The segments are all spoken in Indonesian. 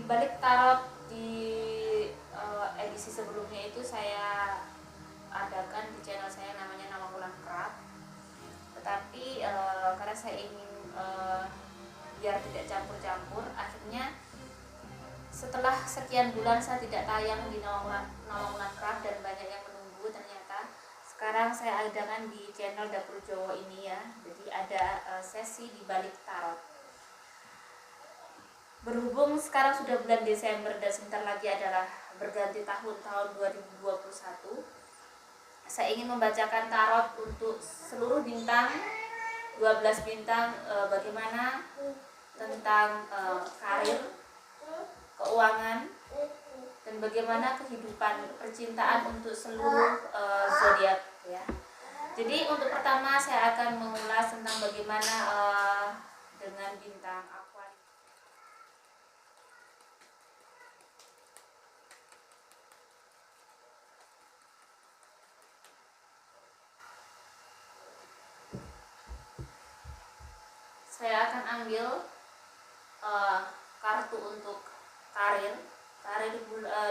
balik tarot di edisi sebelumnya itu saya adakan di channel saya namanya Nawang Wulan Craft. Tetapi karena saya ingin biar tidak campur-campur, akhirnya setelah sekian bulan saya tidak tayang di Nawang Wulan Craft dan banyak yang menunggu, ternyata sekarang saya adakan di channel Dapur Jowo ini ya. Jadi ada sesi di balik tarot. Berhubung sekarang sudah bulan Desember dan sebentar lagi adalah berganti tahun 2021, saya ingin membacakan tarot untuk seluruh bintang, 12 bintang, bagaimana tentang karir, keuangan, dan bagaimana kehidupan percintaan untuk seluruh zodiak ya. Jadi untuk pertama saya akan mengulas tentang bagaimana dengan bintang Aquarius. Saya akan ambil kartu untuk karir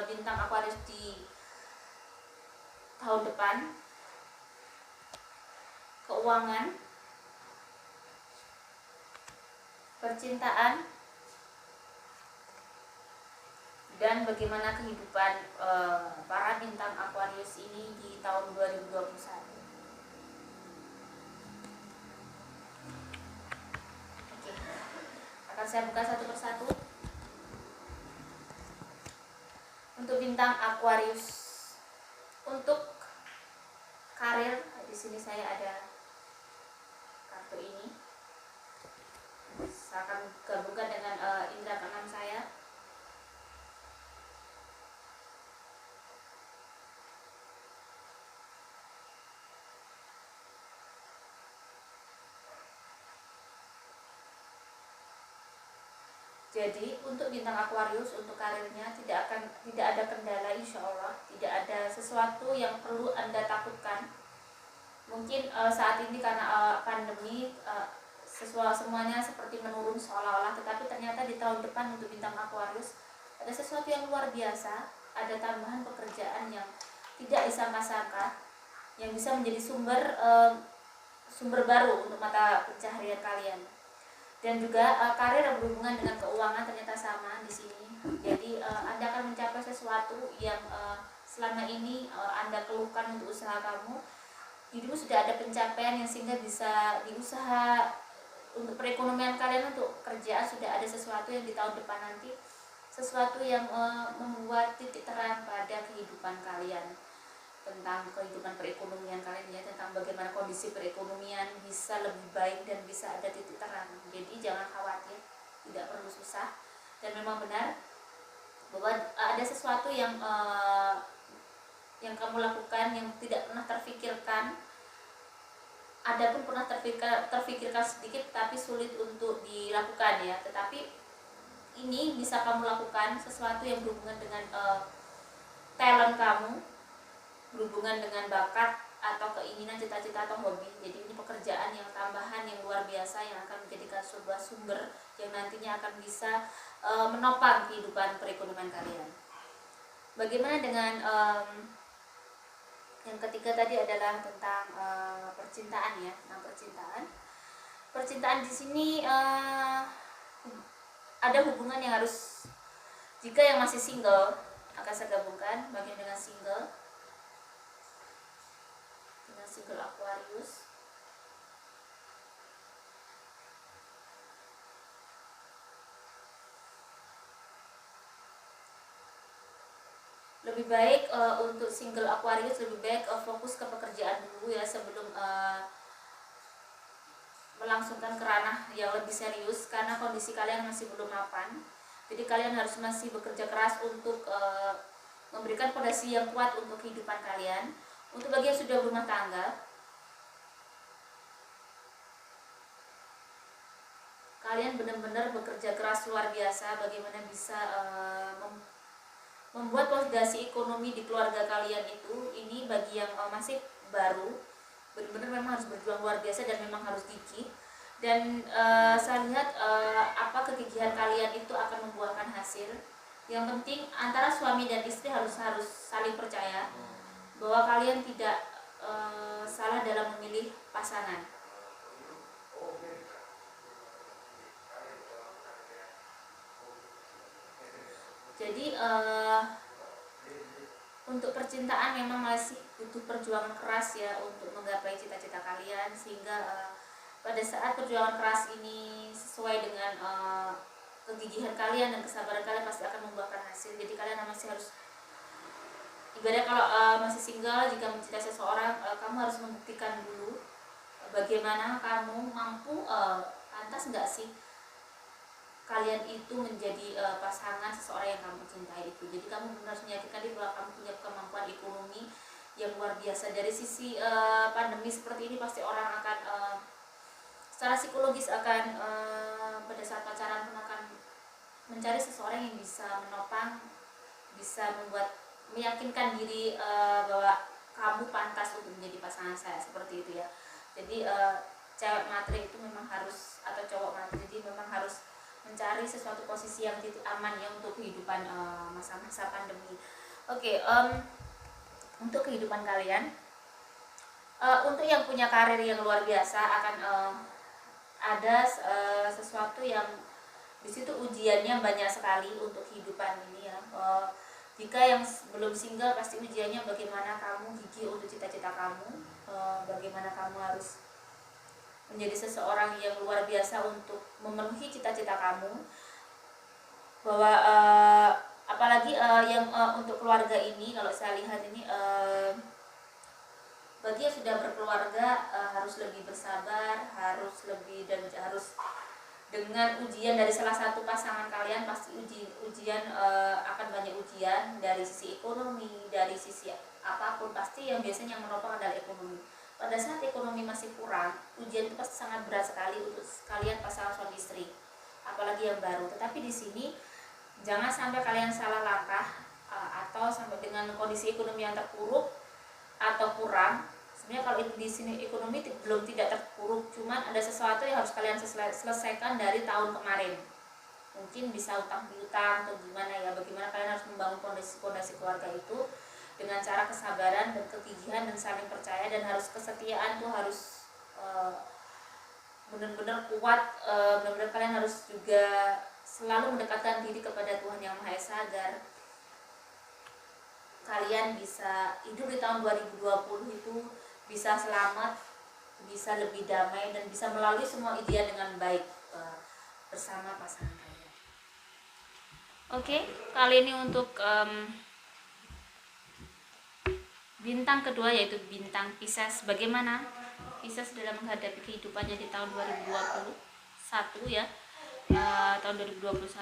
bintang Aquarius di tahun depan, keuangan, percintaan, dan bagaimana kehidupan para bintang Aquarius ini di tahun 2021. Oke, akan saya buka satu persatu. Untuk bintang Aquarius, untuk karir, di sini saya ada kartu ini. Saya akan gabungkan dengan indera keenam saya. Jadi untuk bintang Aquarius, untuk karirnya tidak ada kendala, insya Allah tidak ada sesuatu yang perlu Anda takutkan. Mungkin saat ini karena pandemi semuanya seperti menurun seolah-olah, tetapi ternyata di tahun depan untuk bintang Aquarius ada sesuatu yang luar biasa, ada tambahan pekerjaan yang tidak disangka-sangka, yang bisa menjadi sumber baru untuk mata pencaharian kalian. Dan juga karir berhubungan dengan keuangan ternyata sama di sini. Jadi Anda akan mencapai sesuatu yang selama ini Anda keluhkan untuk usaha kamu. Hidupmu sudah ada pencapaian yang sehingga bisa diusaha untuk perekonomian kalian, untuk kerjaan sudah ada sesuatu yang di tahun depan nanti, sesuatu yang membuat titik terang pada kehidupan kalian, tentang kehidupan perekonomian kalian ya, tentang bagaimana kondisi perekonomian bisa lebih baik dan bisa ada titik terang. Jadi jangan khawatir, tidak perlu susah, dan memang benar bahwa ada sesuatu yang kamu lakukan yang tidak pernah terfikirkan. Ada pun pernah terfikirkan sedikit tapi sulit untuk dilakukan ya, tetapi ini bisa kamu lakukan, sesuatu yang berhubungan dengan talent kamu, berhubungan dengan bakat atau keinginan, cita-cita atau hobi. Jadi ini pekerjaan yang tambahan yang luar biasa yang akan menjadikan sebuah sumber yang nantinya akan bisa menopang kehidupan perekonomian kalian. Bagaimana dengan yang ketiga tadi adalah tentang percintaan ya. Nah, percintaan di sini ada hubungan yang harus, jika yang masih single akan saya gabungkan bagian dengan single Aquarius. Lebih baik untuk single Aquarius lebih baik fokus ke pekerjaan dulu ya, sebelum melangsungkan ke ranah yang lebih serius, karena kondisi kalian masih belum mapan. Jadi kalian harus masih bekerja keras untuk memberikan fondasi yang kuat untuk kehidupan kalian. Untuk bagi yang sudah berumah tangga, kalian benar-benar bekerja keras luar biasa bagaimana bisa membuat fondasi ekonomi di keluarga kalian itu. Ini bagi yang masih baru, benar-benar memang harus berjuang luar biasa dan memang harus gigih. Dan saya lihat apa kegigihan kalian itu akan membuahkan hasil. Yang penting antara suami dan istri harus saling percaya bahwa kalian tidak salah dalam memilih pasangan. Jadi untuk percintaan memang masih butuh perjuangan keras ya untuk menggapai cita-cita kalian, sehingga pada saat perjuangan keras ini sesuai dengan kegigihan kalian dan kesabaran kalian pasti akan membuahkan hasil. Jadi kalian masih harus, ibaratnya kalau masih single, jika mencintai seseorang, kamu harus membuktikan dulu bagaimana kamu mampu, pantas nggak sih kalian itu menjadi pasangan seseorang yang kamu cintai itu. Jadi kamu harus meyakinkan diri bahwa kamu punya kemampuan ekonomi yang luar biasa. Dari sisi pandemi seperti ini pasti orang akan secara psikologis akan pada saat pacaran pun akan mencari seseorang yang bisa menopang, bisa meyakinkan diri bahwa kamu pantas untuk menjadi pasangan saya, seperti itu ya. Jadi cewek matre itu memang harus, atau cowok matre jadi memang harus mencari sesuatu posisi yang titik aman ya untuk kehidupan masa-masa pandemi. Oke, untuk kehidupan kalian, untuk yang punya karir yang luar biasa akan ada sesuatu yang di situ ujiannya banyak sekali untuk kehidupan ini ya. Jika yang belum single pasti ujiannya bagaimana kamu gigih untuk cita-cita kamu, bagaimana kamu harus menjadi seseorang yang luar biasa untuk memenuhi cita-cita kamu, bahwa apalagi yang untuk keluarga ini, kalau saya lihat ini bagi yang sudah berkeluarga harus lebih bersabar, harus lebih, dan harus dengan ujian dari salah satu pasangan kalian pasti ujian akan banyak ujian dari sisi ekonomi, dari sisi apapun pasti yang biasanya yang menopang adalah ekonomi. Pada saat ekonomi masih kurang, ujian itu pasti sangat berat sekali untuk kalian pasangan suami istri, apalagi yang baru. Tetapi di sini jangan sampai kalian salah langkah atau sampai dengan kondisi ekonomi yang terpuruk atau kurang. Sebenarnya kalau di sini ekonomi belum tidak terpuruk, cuman ada sesuatu yang harus kalian selesaikan dari tahun kemarin. Mungkin bisa utang piutang atau gimana ya, bagaimana kalian harus membangun fondasi keluarga itu dengan cara kesabaran dan kegigihan dan saling percaya, dan harus kesetiaan tuh harus benar-benar kuat. Benar-benar kalian harus juga selalu mendekatkan diri kepada Tuhan Yang Maha Esa agar kalian bisa hidup di tahun 2020 itu bisa selamat, bisa lebih damai, dan bisa melalui semua ujian dengan baik bersama pasangan kalian. Oke, kali ini untuk bintang kedua yaitu bintang Pisces. Bagaimana Pisces dalam menghadapi kehidupannya di tahun 2021 ya, tahun 2021.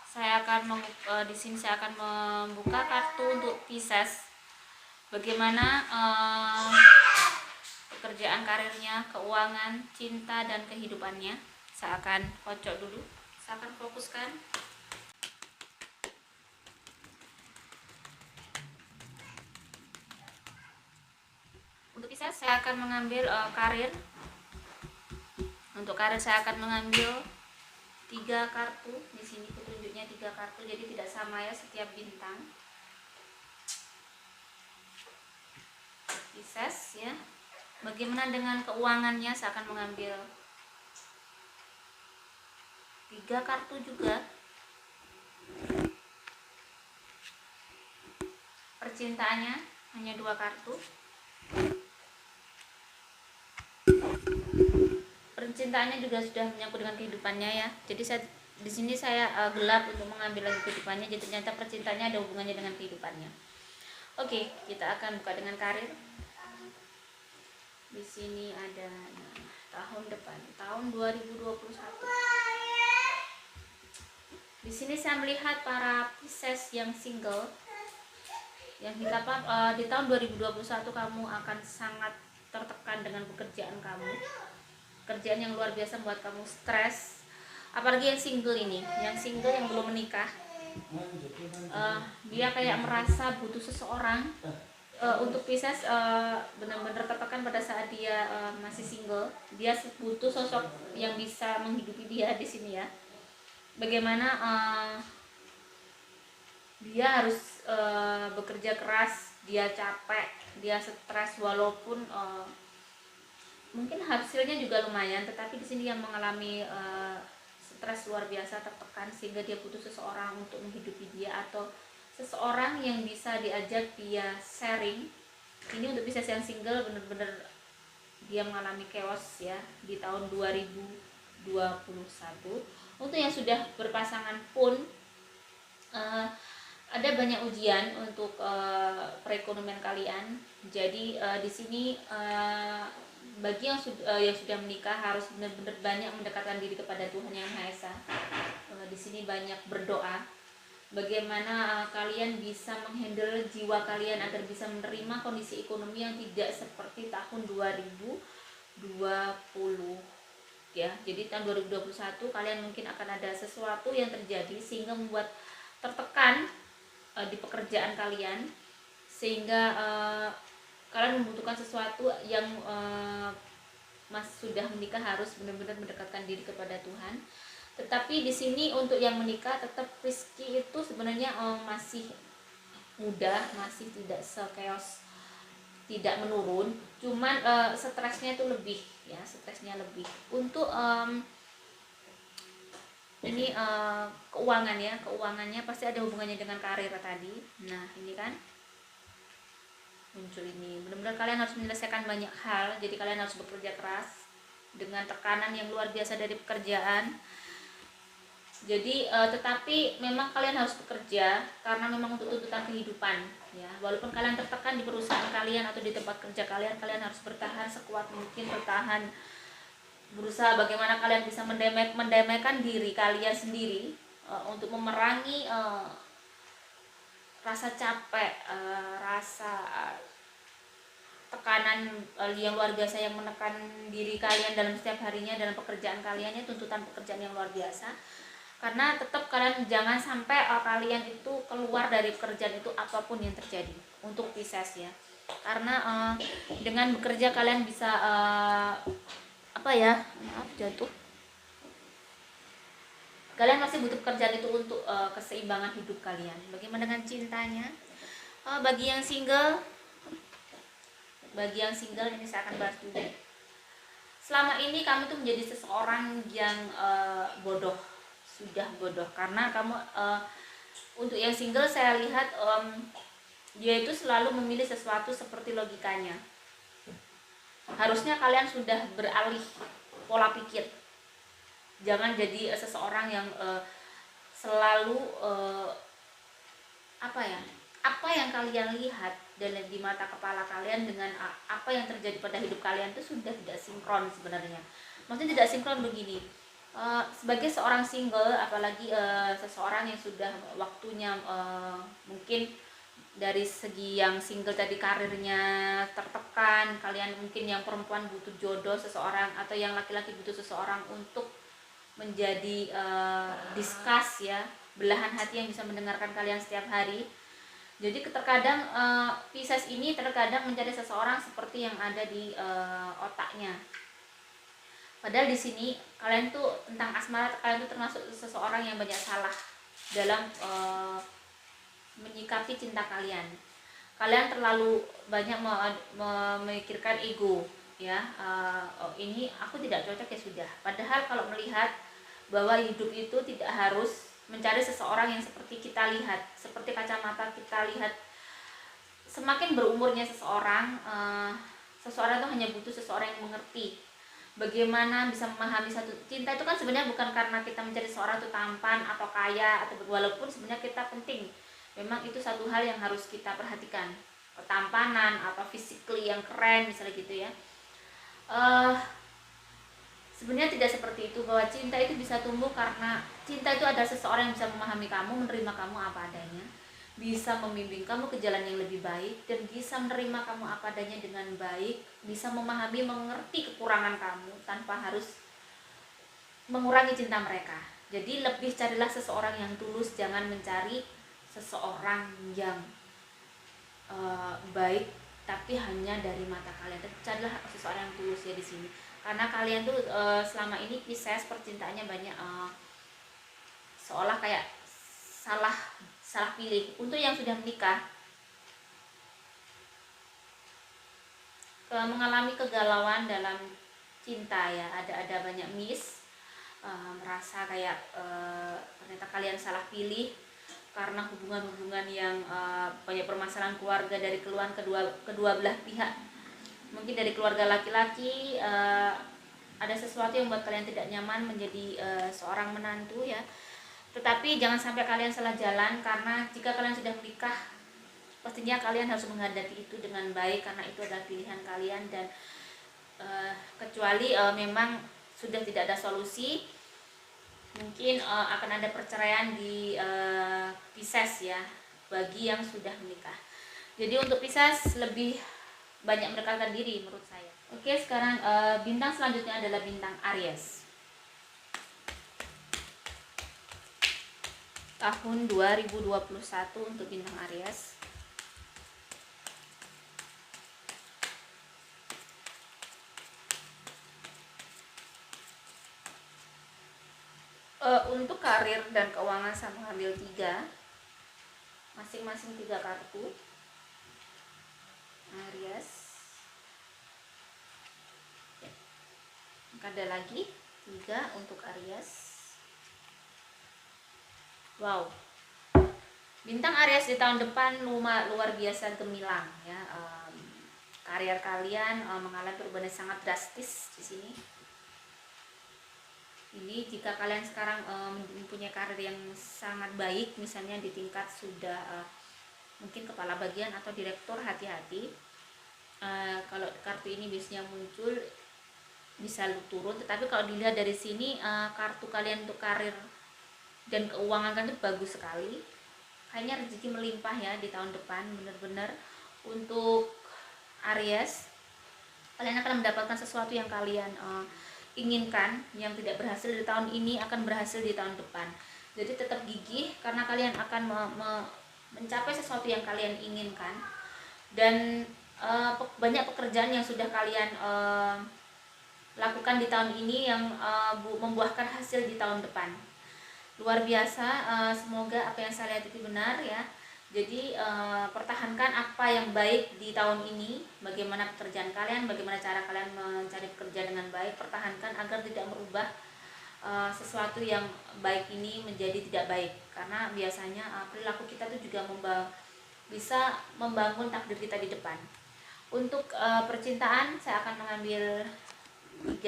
Saya akan di sini saya akan membuka kartu untuk Pisces. Bagaimana pekerjaan, karirnya, keuangan, cinta, dan kehidupannya. Saya akan kocok dulu. Saya akan fokuskan. Untuk Pisces saya akan mengambil karir. Untuk karir saya akan mengambil 3 kartu. Di sini petunjuknya 3 kartu, jadi tidak sama ya setiap bintang. Pisces ya. Bagaimana dengan keuangannya, saya akan mengambil 3 kartu juga. Percintaannya hanya 2 kartu. Percintaannya juga sudah menyangkut dengan kehidupannya ya. Jadi di sini saya gelap untuk mengambil lagi kehidupannya. Jadi ternyata percintaannya ada hubungannya dengan kehidupannya. Oke, kita akan buka dengan karir. Di sini ada tahun depan, tahun 2021. Di sini saya melihat para Pisces yang single, yang di tahun 2021 kamu akan sangat tertekan dengan pekerjaan kamu. Pekerjaan yang luar biasa membuat kamu stres. Apalagi yang single ini, yang single yang belum menikah, dia kayak merasa butuh seseorang. Untuk Pisces benar-benar tertekan pada saat dia masih single. Dia butuh sosok yang bisa menghidupi dia di sini ya. bagaimana dia harus bekerja keras, dia capek, dia stres, walaupun mungkin hasilnya juga lumayan, tetapi di sini yang mengalami stres luar biasa, tertekan, sehingga dia butuh seseorang untuk menghidupi dia, atau seseorang yang bisa diajak dia sharing. Ini untuk Pisces yang single bener-bener dia mengalami chaos ya di tahun 2021. Untuk yang sudah berpasangan pun ada banyak ujian untuk perekonomian kalian. Jadi di sini bagi yang sudah menikah harus benar-benar banyak mendekatkan diri kepada Tuhan Yang Maha Esa. Di sini banyak berdoa bagaimana kalian bisa menghandle jiwa kalian agar bisa menerima kondisi ekonomi yang tidak seperti tahun 2020 ya. Jadi tahun 2021 kalian mungkin akan ada sesuatu yang terjadi sehingga membuat tertekan di pekerjaan kalian, sehingga kalian membutuhkan sesuatu yang sudah menikah harus benar-benar mendekatkan diri kepada Tuhan. Tetapi di sini untuk yang menikah tetap rezeki itu sebenarnya masih mudah, masih tidak sekeos, tidak menurun, cuman stresnya itu lebih ya, stresnya lebih. Untuk ini keuangan ya, keuangannya pasti ada hubungannya dengan karir tadi. Nah ini kan muncul ini, benar-benar kalian harus menyelesaikan banyak hal, jadi kalian harus bekerja keras dengan tekanan yang luar biasa dari pekerjaan. Jadi tetapi memang kalian harus bekerja karena memang untuk tuntutan kehidupan ya. Walaupun kalian tertekan di perusahaan kalian atau di tempat kerja kalian, kalian harus bertahan sekuat mungkin, bertahan, berusaha bagaimana kalian bisa mendamaikan diri kalian sendiri untuk memerangi rasa capek, rasa tekanan yang luar biasa yang menekan diri kalian dalam setiap harinya dalam pekerjaan kalian ya, tuntutan pekerjaan yang luar biasa. Karena tetap kalian jangan sampai kalian itu keluar dari pekerjaan itu apapun yang terjadi untuk Pisces ya. Karena dengan bekerja kalian bisa jatuh. Kalian masih butuh pekerjaan itu untuk keseimbangan hidup kalian. Bagaimana dengan cintanya? Bagi yang single ini saya akan bahas dulu. Selama ini kamu tuh menjadi seseorang yang bodoh, sudah bodoh, karena kamu untuk yang single saya lihat dia itu selalu memilih sesuatu seperti logikanya. Harusnya kalian sudah beralih pola pikir. Jangan jadi seseorang yang selalu apa yang kalian lihat dan di mata kepala kalian dengan apa yang terjadi pada hidup kalian itu sudah tidak sinkron sebenarnya. Maksudnya tidak sinkron begini. Sebagai seorang single, apalagi seseorang yang sudah waktunya mungkin dari segi yang single tadi karirnya tertekan, kalian mungkin yang perempuan butuh jodoh seseorang, atau yang laki-laki butuh seseorang untuk menjadi discuss ya, belahan hati yang bisa mendengarkan kalian setiap hari. Jadi terkadang Pisces ini terkadang mencari seseorang seperti yang ada di otaknya. Padahal di sini kalian tuh tentang asmara, kalian tuh termasuk seseorang yang banyak salah dalam menyikapi cinta kalian. Kalian terlalu banyak memikirkan ego ya. Ini aku tidak cocok ya sudah. Padahal kalau melihat bahwa hidup itu tidak harus mencari seseorang yang seperti kita lihat, seperti kacamata kita lihat. Semakin berumurnya seseorang, seseorang itu hanya butuh seseorang yang mengerti bagaimana bisa memahami satu cinta. Itu kan sebenarnya bukan karena kita mencari seseorang itu tampan atau kaya, atau walaupun sebenarnya kita penting, memang itu satu hal yang harus kita perhatikan, ketampanan atau physically yang keren misalnya gitu ya. Sebenarnya tidak seperti itu, bahwa cinta itu bisa tumbuh karena cinta itu adalah seseorang yang bisa memahami kamu, menerima kamu apa adanya, bisa membimbing kamu ke jalan yang lebih baik, dan bisa menerima kamu apa adanya dengan baik, bisa memahami, mengerti kekurangan kamu tanpa harus mengurangi cinta mereka. Jadi lebih carilah seseorang yang tulus, jangan mencari seseorang yang baik tapi hanya dari mata kalian. Carilah seseorang yang tulus ya di sini. Karena kalian tuh selama ini Pisces percintaannya banyak seolah kayak salah pilih. Untuk yang sudah menikah, mengalami kegalauan dalam cinta ya, ada banyak merasa kayak ternyata kalian salah pilih karena hubungan-hubungan yang banyak permasalahan keluarga dari keluhan kedua belah pihak. Mungkin dari keluarga laki-laki ada sesuatu yang membuat kalian tidak nyaman menjadi seorang menantu ya. Tetapi jangan sampai kalian salah jalan, karena jika kalian sudah menikah, pastinya kalian harus menghadapi itu dengan baik, karena itu adalah pilihan kalian. Dan kecuali memang sudah tidak ada solusi, mungkin akan ada perceraian di Pisces ya, bagi yang sudah menikah. Jadi untuk Pisces lebih banyak mendekatkan diri menurut saya. Oke, sekarang bintang selanjutnya adalah bintang Aries. Tahun 2021 untuk bintang Aries. Untuk karir dan keuangan saya mengambil 3, masing-masing 3 kartu. Aries, ada lagi 3 untuk Aries. Wow, bintang Aries di tahun depan luar biasa gemilang ya. Karier kalian mengalami perubahan yang sangat drastis di sini. Ini jika kalian sekarang mempunyai karir yang sangat baik, misalnya di tingkat sudah mungkin kepala bagian atau direktur, hati-hati. Kalau kartu ini biasanya muncul bisa turun, tetapi kalau dilihat dari sini kartu kalian untuk karir dan keuangan kan itu bagus sekali. Kayaknya rezeki melimpah ya di tahun depan, benar-benar. Untuk Aries, kalian akan mendapatkan sesuatu yang kalian inginkan, yang tidak berhasil di tahun ini akan berhasil di tahun depan. Jadi tetap gigih, karena kalian akan mencapai sesuatu yang kalian inginkan. Dan banyak pekerjaan yang sudah kalian lakukan di tahun ini yang membuahkan hasil di tahun depan. Luar biasa, semoga apa yang saya lihat itu benar ya. Jadi pertahankan apa yang baik di tahun ini. Bagaimana pekerjaan kalian, bagaimana cara kalian mencari pekerjaan dengan baik, pertahankan agar tidak merubah sesuatu yang baik ini menjadi tidak baik. Karena biasanya perilaku kita itu juga bisa membangun takdir kita di depan. Untuk percintaan saya akan mengambil 3.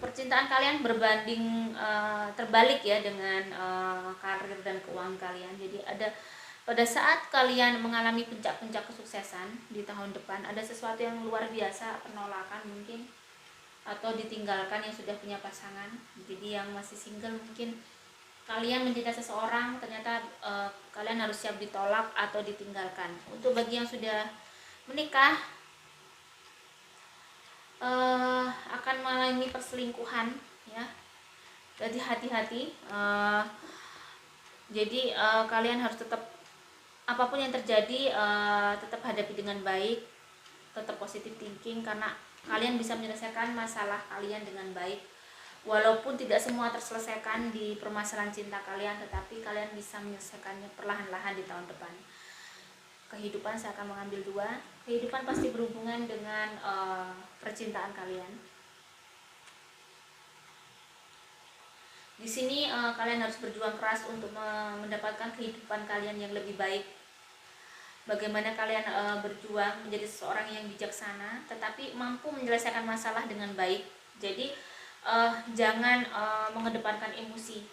Percintaan kalian berbanding terbalik ya dengan karir dan keuangan kalian. Jadi pada saat kalian mengalami puncak-puncak kesuksesan di tahun depan, ada sesuatu yang luar biasa, penolakan mungkin, atau ditinggalkan yang sudah punya pasangan. Jadi yang masih single, mungkin kalian mencintai seseorang, ternyata kalian harus siap ditolak atau ditinggalkan. Untuk bagi yang sudah menikah, akan mengalami perselingkuhan ya. Jadi hati-hati. Jadi kalian harus tetap, apapun yang terjadi, tetap hadapi dengan baik, tetap positive thinking, karena kalian bisa menyelesaikan masalah kalian dengan baik. Walaupun tidak semua terselesaikan di permasalahan cinta kalian, tetapi kalian bisa menyelesaikannya perlahan-lahan di tahun depan. Kehidupan saya akan mengambil 2. Kehidupan pasti berhubungan dengan percintaan kalian. Di sini kalian harus berjuang keras untuk mendapatkan kehidupan kalian yang lebih baik. Bagaimana kalian berjuang menjadi seseorang yang bijaksana, tetapi mampu menyelesaikan masalah dengan baik. Jadi jangan mengedepankan emosi.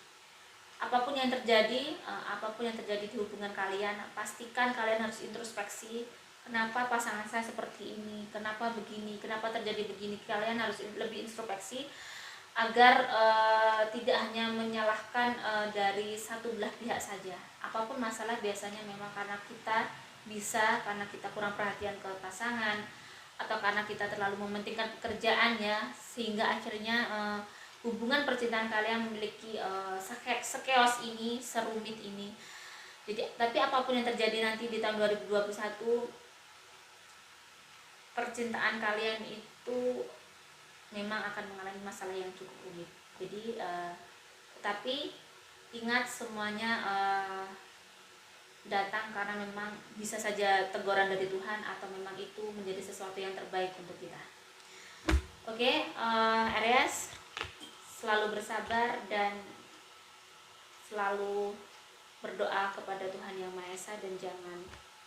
Apapun yang terjadi di hubungan kalian, pastikan kalian harus introspeksi. Kenapa pasangan saya seperti ini? Kenapa begini? Kenapa terjadi begini? Kalian harus lebih introspeksi agar tidak hanya menyalahkan dari satu belah pihak saja. Apapun masalah biasanya memang karena kita kurang perhatian ke pasangan, atau karena kita terlalu mementingkan pekerjaannya, sehingga akhirnya hubungan percintaan kalian memiliki sekeos ini, serumit ini. Jadi, tapi apapun yang terjadi nanti di tahun 2021, percintaan kalian itu memang akan mengalami masalah yang cukup rumit. Jadi tapi ingat semuanya datang karena memang bisa saja teguran dari Tuhan atau memang itu menjadi sesuatu yang terbaik untuk kita. Oke, Aries, selalu bersabar dan selalu berdoa kepada Tuhan Yang Maha Esa dan jangan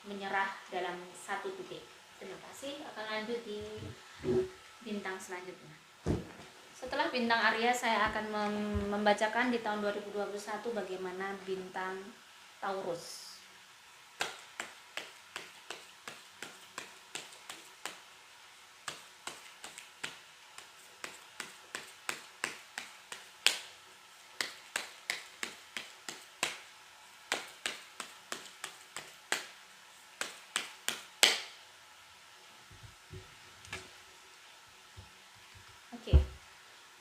menyerah dalam satu titik. Terima kasih. Akan lanjut di bintang selanjutnya. Setelah bintang Aries, saya akan membacakan di tahun 2021 bagaimana bintang Taurus. Oke,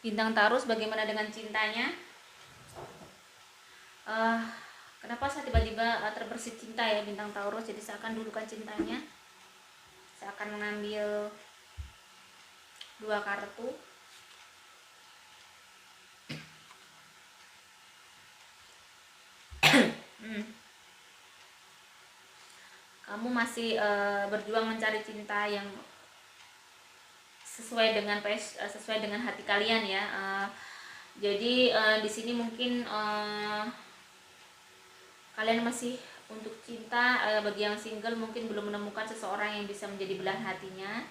bintang Taurus bagaimana dengan cintanya? Kenapa saya tiba-tiba terbersit cinta ya bintang Taurus? Jadi saya akan dulukan cintanya. Saya akan mengambil 2 kartu. Kamu masih berjuang mencari cinta yang sesuai dengan hati kalian ya. Jadi di sini mungkin kalian masih untuk cinta. Bagi yang single mungkin belum menemukan seseorang yang bisa menjadi belahan hatinya.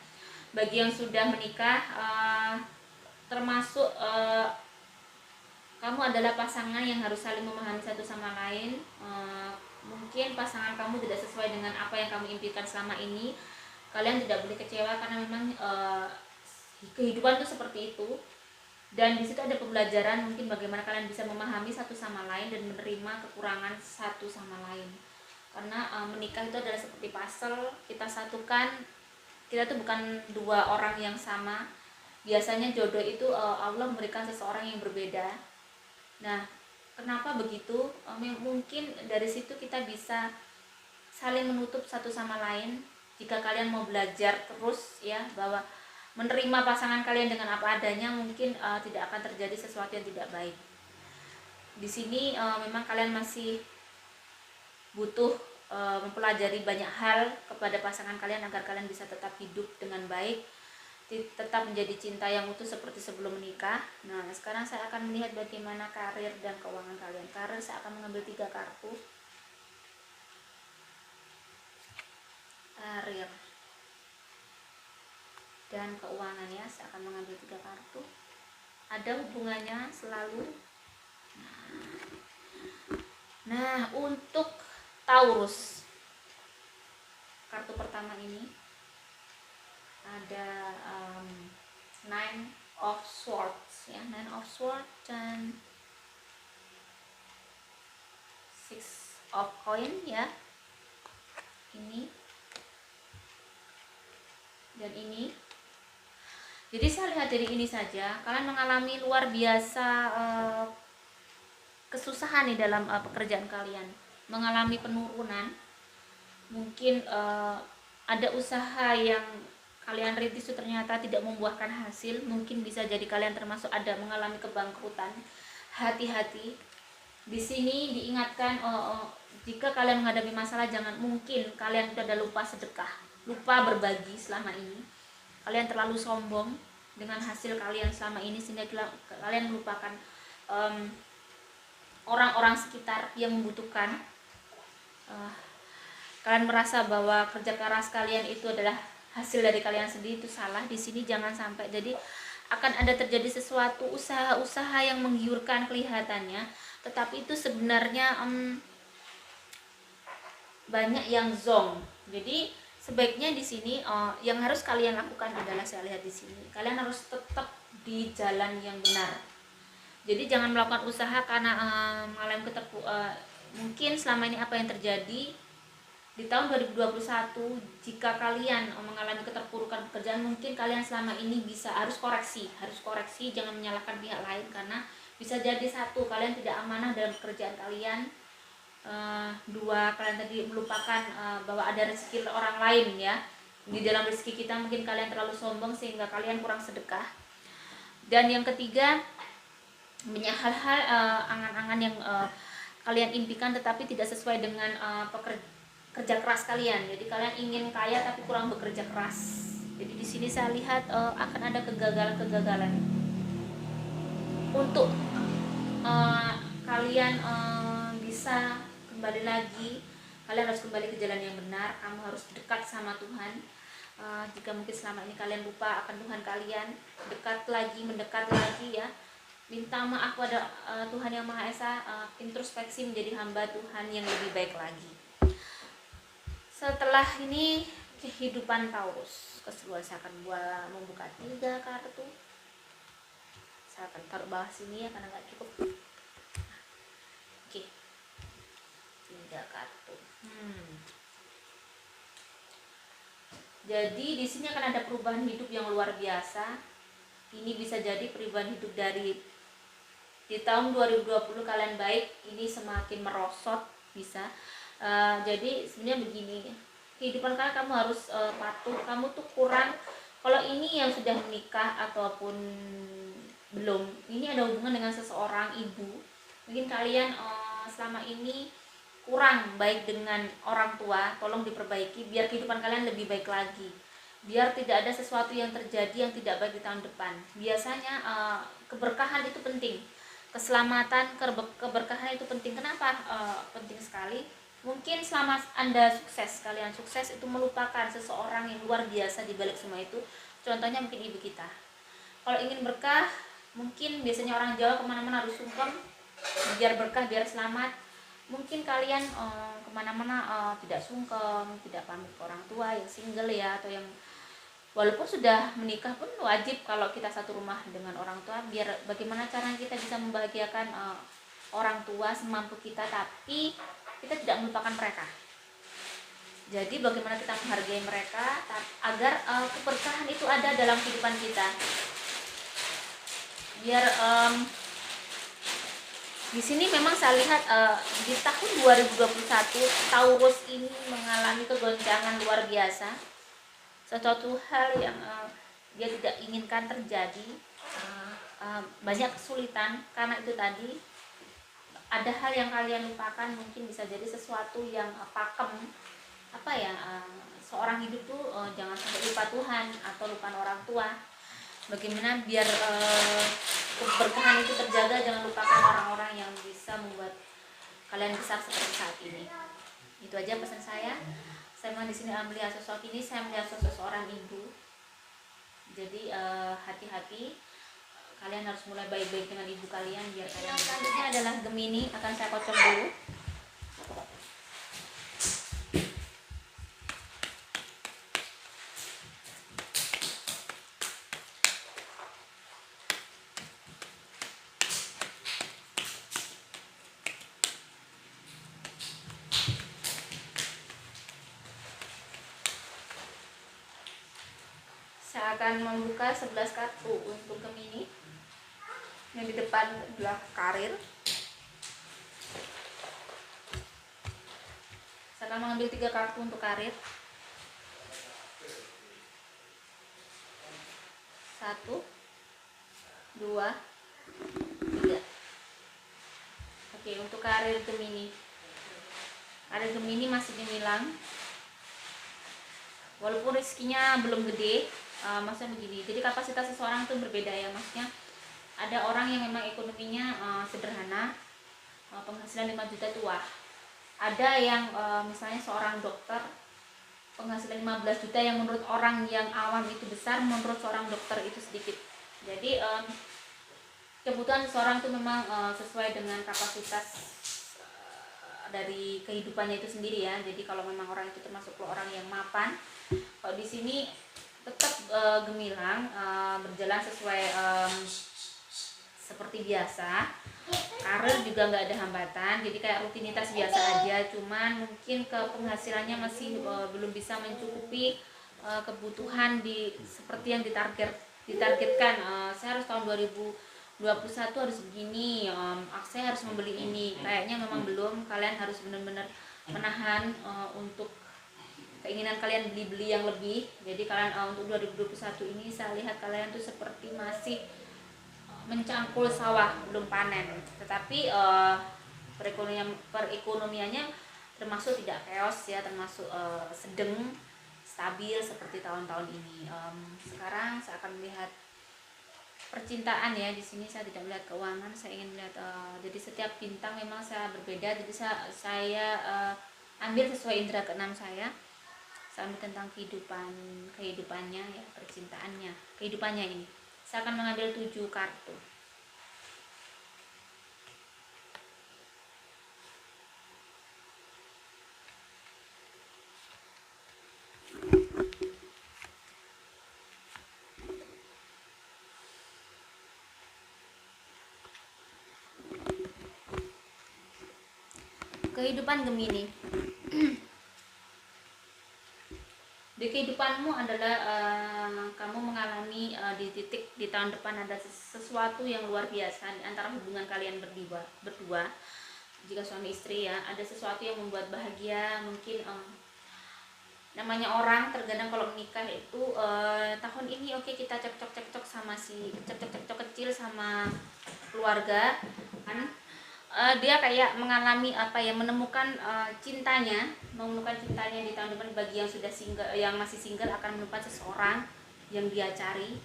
Bagi yang sudah menikah, termasuk kamu adalah pasangan yang harus saling memahami satu sama lain. Mungkin pasangan kamu tidak sesuai dengan apa yang kamu impikan selama ini. Kalian tidak boleh kecewa karena memang kehidupan itu seperti itu. Dan di situ ada pembelajaran mungkin bagaimana kalian bisa memahami satu sama lain dan menerima kekurangan satu sama lain. Karena menikah itu adalah seperti puzzle, kita satukan. Kita tuh bukan 2 orang yang sama. Biasanya jodoh itu Allah memberikan seseorang yang berbeda. Nah, kenapa begitu? Mungkin dari situ kita bisa saling menutup satu sama lain. Jika kalian mau belajar terus ya bahwa menerima pasangan kalian dengan apa adanya, mungkin tidak akan terjadi sesuatu yang tidak baik. Di sini memang kalian masih butuh mempelajari banyak hal kepada pasangan kalian agar kalian bisa tetap hidup dengan baik, tetap menjadi cinta yang utuh seperti sebelum menikah. Nah, sekarang saya akan melihat bagaimana karir dan keuangan kalian. Karir saya akan mengambil 3 kartu. Karir dan keuangannya saya akan mengambil 3 kartu. Ada hubungannya selalu. Nah, untuk Taurus, kartu pertama ini ada 9 of Swords ya, 9 of Swords dan 6 of Coin ya. Ini dan ini. Jadi saya lihat dari ini saja, kalian mengalami luar biasa kesusahan nih dalam pekerjaan kalian, mengalami penurunan. Mungkin ada usaha yang kalian rintis itu ternyata tidak membuahkan hasil. Mungkin bisa jadi kalian termasuk ada mengalami kebangkrutan. Hati-hati. Di sini diingatkan jika kalian menghadapi masalah, jangan, mungkin kalian sudah lupa sedekah, lupa berbagi selama ini. Kalian terlalu sombong dengan hasil kalian selama ini sehingga kalian melupakan orang-orang sekitar yang membutuhkan. Kalian merasa bahwa kerja keras kalian itu adalah hasil dari kalian sendiri, itu salah. Di sini jangan sampai. Jadi akan ada terjadi sesuatu usaha-usaha yang menggiurkan kelihatannya, tetapi itu sebenarnya banyak yang zong. Jadi sebaiknya di sini yang harus kalian lakukan adalah, saya lihat di sini, kalian harus tetap di jalan yang benar. Jadi jangan melakukan usaha karena mengalami mungkin selama ini apa yang terjadi di tahun 2021, jika kalian mengalami keterpurukan pekerjaan, mungkin kalian selama ini harus koreksi, jangan menyalahkan pihak lain, karena bisa jadi 1, kalian tidak amanah dalam pekerjaan kalian. 2, kalian tadi melupakan bahwa ada rezeki orang lain ya. Di dalam rezeki kita mungkin kalian terlalu sombong sehingga kalian kurang sedekah. Dan yang ketiga, banyak hal-hal angan-angan yang kalian impikan tetapi tidak sesuai dengan kerja keras kalian. Jadi kalian ingin kaya tapi kurang bekerja keras. Jadi di sini saya lihat akan ada kegagalan-kegagalan untuk kalian bisa kembali lagi. Kalian harus kembali ke jalan yang benar. Kamu harus dekat sama Tuhan. Jika mungkin selama ini kalian lupa akan Tuhan kalian, mendekat lagi ya. Minta maaf pada Tuhan Yang Maha Esa, introspeksi menjadi hamba Tuhan yang lebih baik lagi. Setelah ini kehidupan Taurus keseluruhan, saya akan membuka 3 kartu. Saya akan taruh bawah sini ya karena nggak cukup. Oke, 3 kartu. Jadi di sini akan ada perubahan hidup yang luar biasa. Ini bisa jadi perubahan hidup dari di tahun 2020 kalian baik, ini semakin merosot bisa. Jadi sebenarnya begini, kehidupan kalian kamu harus patuh. Kamu tuh kurang, kalau ini yang sudah menikah ataupun belum, ini ada hubungan dengan seseorang ibu. Mungkin kalian selama ini kurang baik dengan orang tua, tolong diperbaiki biar kehidupan kalian lebih baik lagi. Biar tidak ada sesuatu yang terjadi yang tidak baik di tahun depan. Biasanya keberkahan itu penting. Keselamatan, keberkahan itu penting. Kenapa penting sekali? Mungkin selama Anda sukses, kalian sukses itu melupakan seseorang yang luar biasa di balik semua itu. Contohnya mungkin ibu kita. Kalau ingin berkah, mungkin biasanya orang Jawa kemana-mana harus sungkem biar berkah, biar selamat. Mungkin kalian kemana-mana tidak sungkem, tidak pamit ke orang tua yang single ya, atau yang walaupun sudah menikah pun wajib kalau kita satu rumah dengan orang tua. Biar bagaimana cara kita bisa membahagiakan orang tua semampu kita, tapi kita tidak melupakan mereka. Jadi bagaimana kita menghargai mereka agar keberkahan itu ada dalam kehidupan kita. Biar di sini memang saya lihat di tahun 2021 Taurus ini mengalami kegoncangan luar biasa. Sesuatu hal yang dia tidak inginkan terjadi, banyak kesulitan karena itu tadi. Ada hal yang kalian lupakan, mungkin bisa jadi sesuatu yang pakem seorang hidup tuh jangan sampai lupa Tuhan atau lupa orang tua. Bagaimana biar keberkahan itu terjaga, jangan lupakan orang-orang yang bisa membuat kalian besar seperti saat ini. Itu aja pesan saya. Saya memang di sini melihat sosok ini, saya melihat sosok seorang ibu. Jadi hati-hati, kalian harus mulai baik-baik dengan ibu kalian biar kalian. Yang selanjutnya adalah Gemini, akan saya kocok dulu. Saya akan membuka 11 kartu untuk Gemini. Yang di depan adalah karir. Saya akan mengambil 3 kartu untuk karir. 1, 2, 3. Oke, untuk karir Gemini. Karir Gemini masih gemilang. Walaupun rezekinya belum gede, maksudnya begini, jadi kapasitas seseorang itu berbeda ya, maksudnya ada orang yang memang ekonominya sederhana, penghasilan 5 juta itu wah. Ada yang misalnya seorang dokter penghasilan 15 juta yang menurut orang yang awam itu besar, menurut seorang dokter itu sedikit. Jadi kebutuhan seseorang itu memang sesuai dengan kapasitas dari kehidupannya itu sendiri ya. Jadi kalau memang orang itu termasuk orang yang mapan, kalau di sini tetap gemilang, berjalan sesuai seperti biasa. Karir juga nggak ada hambatan, jadi kayak rutinitas biasa aja. Cuman mungkin ke penghasilannya masih belum bisa mencukupi kebutuhan seperti yang ditargetkan. Saya harus tahun 2021 harus begini, saya harus membeli ini. Kayaknya memang belum. Kalian harus benar-benar menahan untuk keinginan kalian beli-beli yang lebih. Jadi kalian untuk 2021 ini saya lihat kalian tuh seperti masih mencangkul sawah belum panen, tetapi perekonomiannya termasuk tidak chaos ya, termasuk sedang stabil seperti tahun-tahun ini. Sekarang saya akan melihat percintaan ya. Di sini saya tidak melihat keuangan, saya ingin melihat jadi setiap bintang memang saya berbeda, jadi saya ambil sesuai indera keenam saya ambil tentang kehidupannya ya, percintaannya, kehidupannya ini. Saya akan mengambil 7 kartu. Kehidupan Gemini. Di kehidupanmu adalah kamu mengalami di titik di tahun depan ada sesuatu yang luar biasa di antara hubungan kalian berdua. Jika suami istri ya, ada sesuatu yang membuat bahagia. Mungkin namanya orang terkadang kalau menikah itu tahun ini oke, kita cekcok sama si cekcok kecil sama keluarga kan. Dia kayak mengalami menemukan cintanya di tahun depan. Bagi yang sudah single, yang masih single akan menemukan seseorang yang dia cari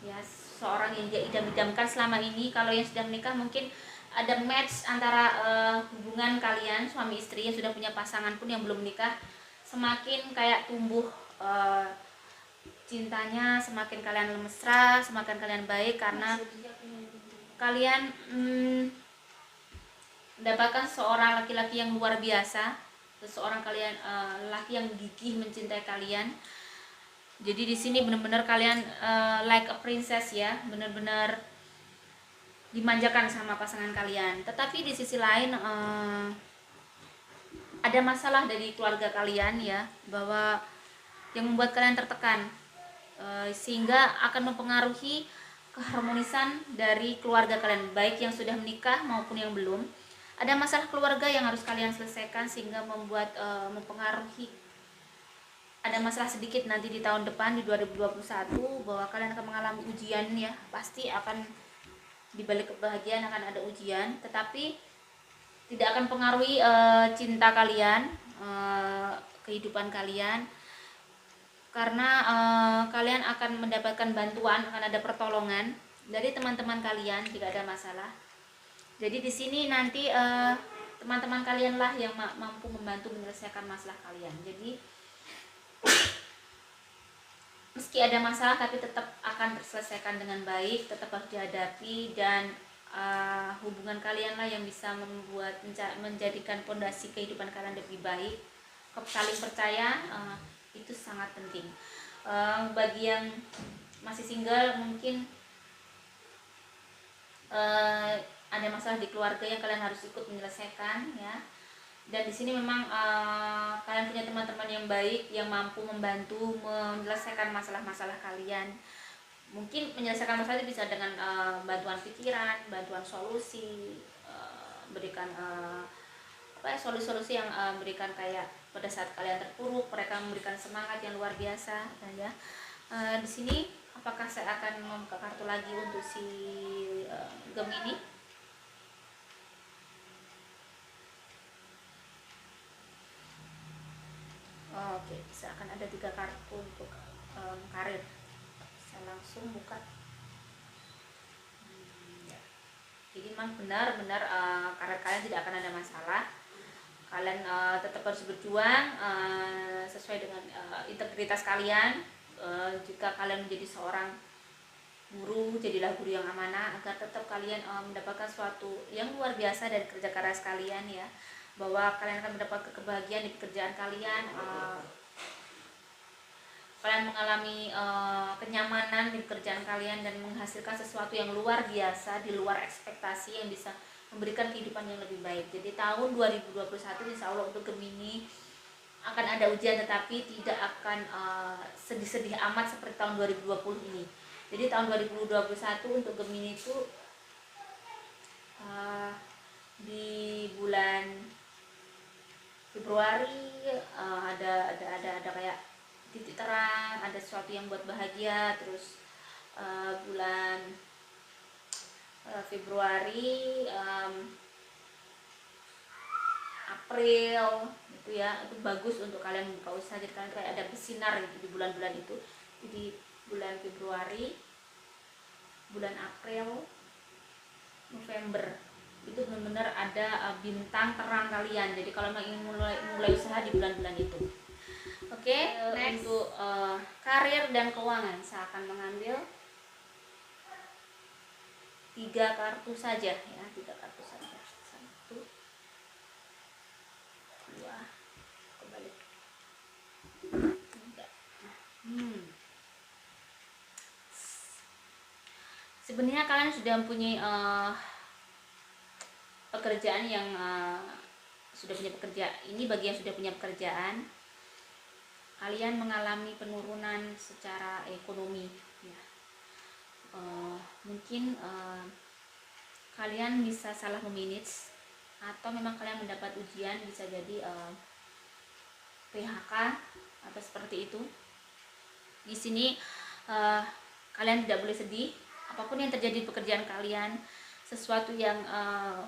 ya, seorang yang dia idam-idamkan selama ini. Kalau yang sudah menikah mungkin ada match antara hubungan kalian suami istri yang sudah punya pasangan pun yang belum menikah, semakin kayak tumbuh cintanya, semakin kalian mesra, semakin kalian baik karena kalian mendapatkan seorang laki-laki yang luar biasa, seseorang kalian laki yang gigih mencintai kalian. Jadi di sini benar-benar kalian like a princess ya, benar-benar dimanjakan sama pasangan kalian. Tetapi di sisi lain ada masalah dari keluarga kalian ya, bahwa yang membuat kalian tertekan sehingga akan mempengaruhi keharmonisan dari keluarga kalian, baik yang sudah menikah maupun yang belum. Ada masalah keluarga yang harus kalian selesaikan sehingga membuat mempengaruhi. Ada masalah sedikit nanti di tahun depan di 2021 bahwa kalian akan mengalami ujian ya. Pasti akan di balik kebahagiaan akan ada ujian, tetapi tidak akan pengaruhi cinta kalian, kehidupan kalian, karena kalian akan mendapatkan bantuan, akan ada pertolongan dari teman-teman kalian jika ada masalah. Jadi di sini nanti teman-teman kalian lah yang mampu membantu menyelesaikan masalah kalian. Jadi meski ada masalah tapi tetap akan terselesaikan dengan baik, tetap harus dihadapi, dan hubungan kalian lah yang bisa membuat menjadikan fondasi kehidupan kalian lebih baik. Saling percaya itu sangat penting. Bagi yang masih single mungkin ada masalah di keluarga yang kalian harus ikut menyelesaikan ya. Dan di sini memang kalian punya teman-teman yang baik yang mampu membantu menyelesaikan masalah-masalah kalian. Mungkin menyelesaikan masalah itu bisa dengan bantuan pikiran, bantuan solusi, berikan solusi-solusi yang berikan kayak pada saat kalian terpuruk mereka memberikan semangat yang luar biasa ya. Di sini apakah saya akan membuka kartu lagi untuk si Gemini? Oke, saya akan ada 3 kartu untuk karir. Saya langsung buka. Ya. Jadi memang benar-benar karir kalian tidak akan ada masalah. Kalian tetap harus berjuang sesuai dengan integritas kalian. Jika kalian menjadi seorang guru, jadilah guru yang amanah agar tetap kalian mendapatkan sesuatu yang luar biasa dari kerja keras kalian ya, bahwa kalian akan mendapatkan kebahagiaan di pekerjaan kalian. Kalian mengalami kenyamanan di pekerjaan kalian dan menghasilkan sesuatu yang luar biasa di luar ekspektasi yang bisa memberikan kehidupan yang lebih baik. Jadi tahun 2021 insya Allah untuk Gemini akan ada ujian, tetapi tidak akan sedih-sedih amat seperti tahun 2020 ini. Jadi tahun 2021 untuk Gemini itu di bulan Februari ada kayak titik terang, ada sesuatu yang buat bahagia. Terus bulan Februari, April itu ya, itu bagus untuk kalian buka usaha. Jadi kalian kayak ada bersinar gitu di bulan-bulan itu. Jadi bulan Februari, bulan April, November itu benar-benar ada bintang terang kalian. Jadi kalau ingin mulai usaha di bulan-bulan itu. Oke, untuk karir dan keuangan saya akan mengambil 3 kartu saja ya, 3 kartu saja. 1, 2, kembali 3. Sebenarnya kalian sudah mempunyai pekerjaan yang sudah punya pekerjaan. Ini bagi yang sudah punya pekerjaan, kalian mengalami penurunan secara ekonomi ya. Mungkin kalian bisa salah memanage, atau memang kalian mendapat ujian, bisa jadi PHK atau seperti itu. Di sini kalian tidak boleh sedih. Apapun yang terjadi di pekerjaan kalian, sesuatu yang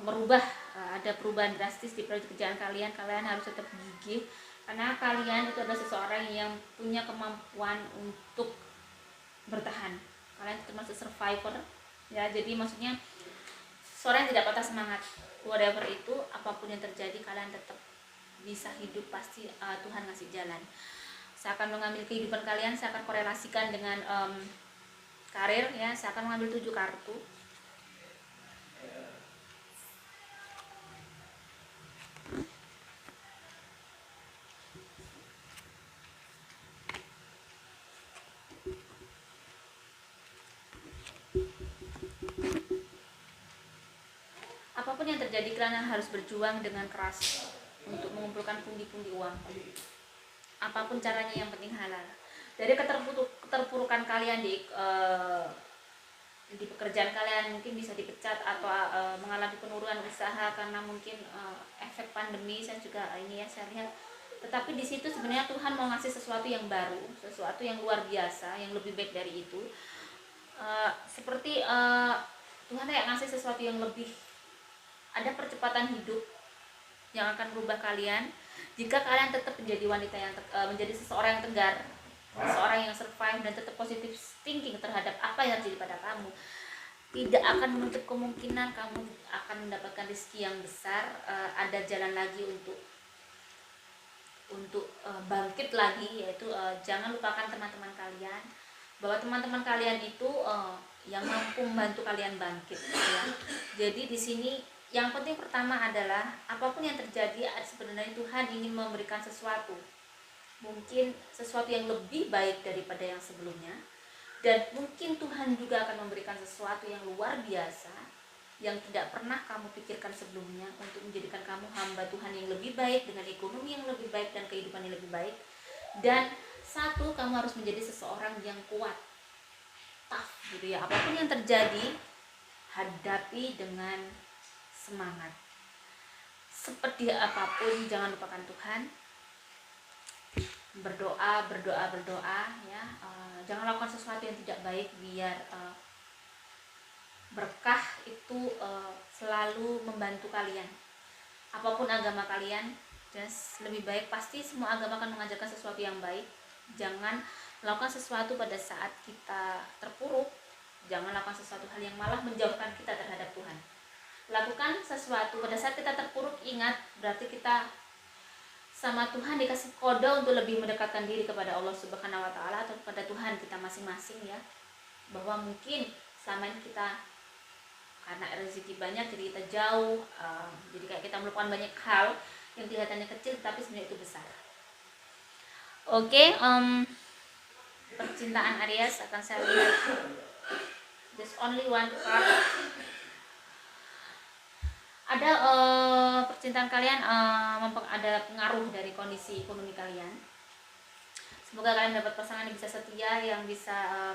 merubah, ada perubahan drastis di pekerjaan kalian, kalian harus tetap gigih, karena kalian itu adalah seseorang yang punya kemampuan untuk bertahan. Kalian termasuk survivor ya, jadi maksudnya seorang yang tidak patah semangat. Whatever itu, apapun yang terjadi, kalian tetap bisa hidup. Pasti Tuhan ngasih jalan. Saya akan mengambil kehidupan kalian, saya akan korelasikan dengan karir ya. Saya akan mengambil 7 kartu. Apapun yang terjadi, kalian harus berjuang dengan keras untuk mengumpulkan pundi-pundi uang. Apapun caranya, yang penting halal. Dari keterpurukan kalian di pekerjaan kalian, mungkin bisa dipecat atau mengalami penurunan usaha karena mungkin efek pandemi. Saya juga ini ya, saya lihat. Tetapi di situ sebenarnya Tuhan mau ngasih sesuatu yang baru, sesuatu yang luar biasa, yang lebih baik dari itu. Seperti Tuhan kayak ngasih sesuatu yang lebih, ada percepatan hidup yang akan berubah kalian jika kalian tetap menjadi wanita yang menjadi seseorang yang tegar, seseorang yang survive dan tetap positive thinking terhadap apa yang terjadi pada kamu. Tidak akan menutup kemungkinan kamu akan mendapatkan rezeki yang besar. Ada jalan lagi untuk bangkit lagi, yaitu jangan lupakan teman-teman kalian, bahwa teman-teman kalian itu yang mampu membantu kalian bangkit ya. Jadi di sini yang penting pertama adalah apapun yang terjadi, sebenarnya Tuhan ingin memberikan sesuatu, mungkin sesuatu yang lebih baik daripada yang sebelumnya, dan mungkin Tuhan juga akan memberikan sesuatu yang luar biasa yang tidak pernah kamu pikirkan sebelumnya, untuk menjadikan kamu hamba Tuhan yang lebih baik, dengan ekonomi yang lebih baik dan kehidupan yang lebih baik. Dan satu, kamu harus menjadi seseorang yang kuat, tough gitu ya. Apapun yang terjadi, hadapi dengan semangat. Seperti apapun, jangan lupakan Tuhan. Berdoa ya. Jangan lakukan sesuatu yang tidak baik, biar berkah itu selalu membantu kalian. Apapun agama kalian, just lebih baik, pasti semua agama akan mengajarkan sesuatu yang baik. Jangan melakukan sesuatu pada saat kita terpuruk. Jangan lakukan sesuatu hal yang malah menjauhkan kita terhadap Tuhan. Lakukan sesuatu pada saat kita terpuruk, ingat, berarti kita sama Tuhan dikasih kode untuk lebih mendekatkan diri kepada Allah Subhanahu wa Ta'ala, atau kepada Tuhan kita masing-masing ya. Bahwa mungkin selama ini kita karena rezeki banyak jadi kita jauh, jadi kayak kita melupakan banyak hal yang kelihatannya kecil tapi sebenarnya itu besar. Oke, percintaan Aries akan saya lihat. Just only one card. Ada percintaan kalian ada pengaruh dari kondisi ekonomi kalian. Semoga kalian dapat pasangan yang bisa setia, yang bisa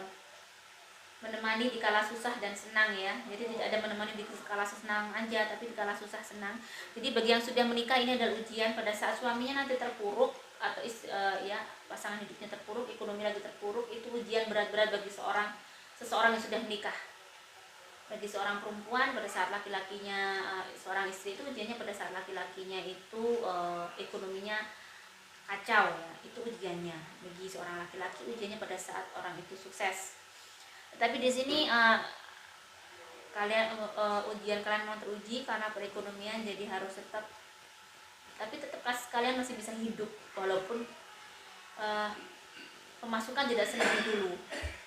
menemani di kala susah dan senang ya. Jadi tidak ada menemani di kala senang aja, tapi di kala susah senang. Jadi bagi yang sudah menikah, ini adalah ujian pada saat suaminya nanti terpuruk, atau ya pasangan hidupnya terpuruk, ekonomi lagi terpuruk, itu ujian berat-berat bagi seseorang yang sudah menikah. Bagi seorang perempuan pada saat laki-lakinya seorang istri itu ujiannya pada saat laki-lakinya itu ekonominya kacau ya, itu ujiannya. Bagi seorang laki-laki ujiannya pada saat orang itu sukses. Tapi di sini ujian kalian mau teruji karena perekonomian, jadi harus tetap, tapi tetap kalian masih bisa hidup walaupun pemasukan tidak seperti dulu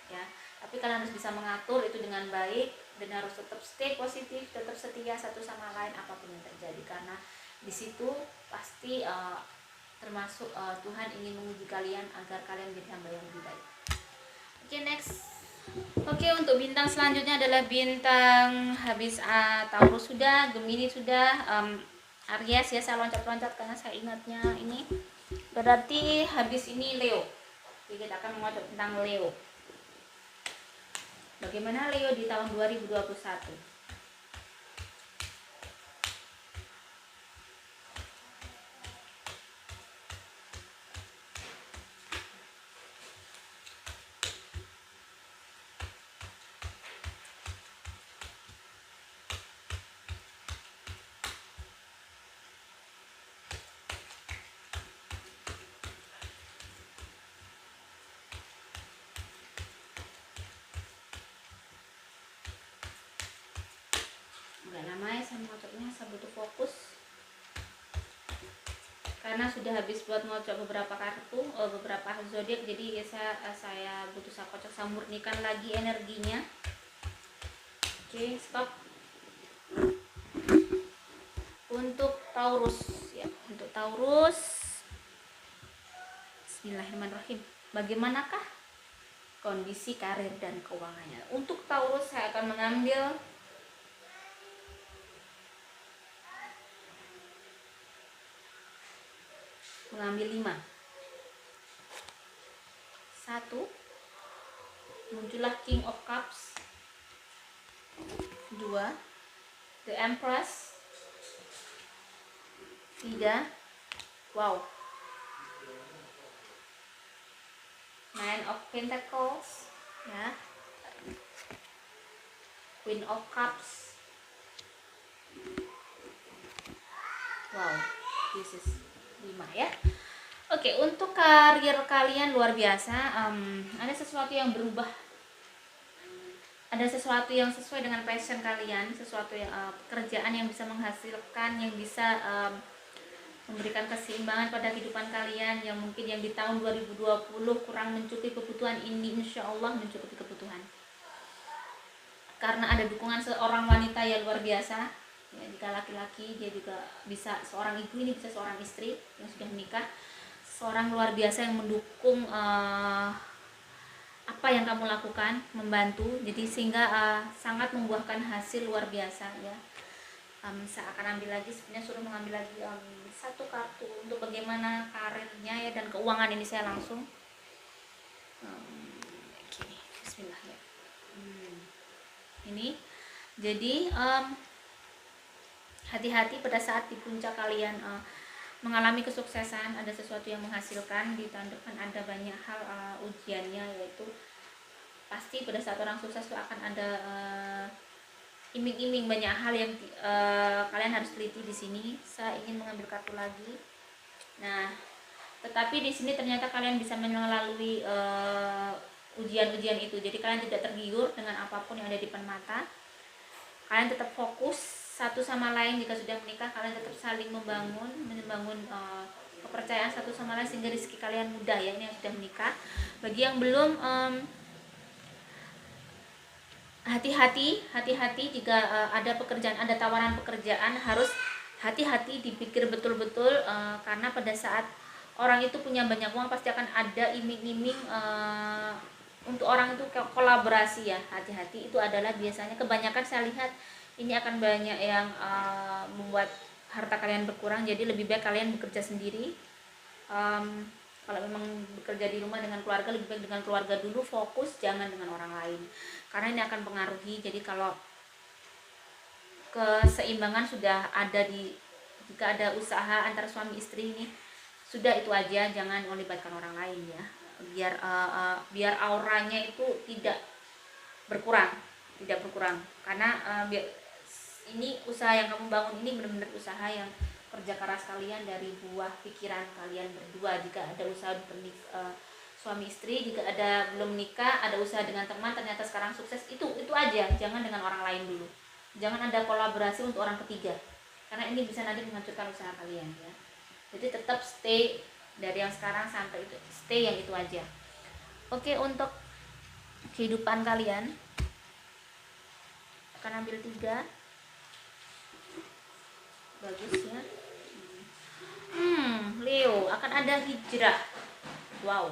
ya, tapi kalian harus bisa mengatur itu dengan baik dan harus tetap stay positif, tetap setia satu sama lain apapun yang terjadi, karena di situ pasti termasuk Tuhan ingin menguji kalian agar kalian menjadi hamba yang lebih baik. Oke, next. Oke, untuk bintang selanjutnya adalah bintang habis Taurus sudah, Gemini sudah, Aries ya, saya loncat-loncat karena saya ingatnya ini. Berarti habis ini Leo. Jadi kita akan mengocok tentang Leo. Bagaimana Leo di tahun 2021? Enggak lama ya saya mengocoknya, saya butuh fokus karena sudah habis buat ngocok beberapa kartu, beberapa zodiak, jadi saya butuh saya kocok, saya murnikan lagi energinya. Oke, stop. Untuk Taurus ya, untuk Taurus, Bismillahirrahmanirrahim. Bagaimanakah kondisi karir dan keuangannya? Untuk Taurus saya akan mengambil mengambil 5. 1, muncullah King of Cups. 2, The Empress. 3, wow, Nine of Pentacles ya, Queen of Cups. Wow, this is 5 ya. Oke, untuk karir kalian luar biasa, ada sesuatu yang berubah, ada sesuatu yang sesuai dengan passion kalian, sesuatu yang pekerjaan yang bisa menghasilkan, yang bisa memberikan keseimbangan pada kehidupan kalian, yang mungkin yang di tahun 2020 kurang mencukupi kebutuhan, ini insya Allah mencukupi kebutuhan karena ada dukungan seorang wanita yang luar biasa ya. Jika laki-laki, dia juga bisa seorang ibu, ini bisa seorang istri yang sudah menikah, seorang luar biasa yang mendukung apa yang kamu lakukan, membantu, jadi sehingga sangat membuahkan hasil luar biasa ya. Saya akan ambil lagi, sebenarnya suruh mengambil lagi 1 kartu untuk bagaimana karirnya ya dan keuangan, ini saya langsung oke, bismillah ya. Ini jadi hati-hati pada saat di puncak kalian mengalami kesuksesan, ada sesuatu yang menghasilkan, di tahun depan ada banyak hal ujiannya, yaitu pasti pada saat orang sukses itu akan ada iming-iming, banyak hal yang kalian harus teliti di sini. Saya ingin mengambil kartu lagi. Nah, tetapi di sini ternyata kalian bisa melalui ujian-ujian itu. Jadi kalian tidak tergiur dengan apapun yang ada di depan mata. Kalian tetap fokus satu sama lain. Jika sudah menikah, kalian tetap saling membangun kepercayaan satu sama lain sehingga rezeki kalian mudah ya. Ini yang sudah menikah. Bagi yang belum, hati-hati jika ada pekerjaan, ada tawaran pekerjaan, harus hati-hati, dipikir betul-betul karena pada saat orang itu punya banyak uang pasti akan ada iming-iming untuk orang itu kolaborasi ya. Hati-hati, itu adalah biasanya kebanyakan saya lihat ini akan banyak yang membuat harta kalian berkurang, jadi lebih baik kalian bekerja sendiri. Kalau memang bekerja di rumah dengan keluarga, lebih baik dengan keluarga dulu, fokus, jangan dengan orang lain, karena ini akan pengaruhi. Jadi kalau keseimbangan sudah ada jika ada usaha antara suami istri ini, sudah itu aja, jangan melibatkan orang lain ya, biar auranya itu tidak berkurang. tidak berkurang, karena ini usaha yang kamu bangun ini benar-benar usaha yang kerja keras kalian, dari buah pikiran kalian berdua. Jika ada usaha suami istri, jika ada belum nikah, ada usaha dengan teman ternyata sekarang sukses, itu aja, jangan dengan orang lain dulu, jangan ada kolaborasi untuk orang ketiga, karena ini bisa nanti menghancurkan usaha kalian ya. Jadi tetap stay dari yang sekarang sampai itu, stay yang itu aja. Oke, untuk kehidupan kalian akan ambil 3. Bagus ya. Leo, akan ada hijrah. Wow.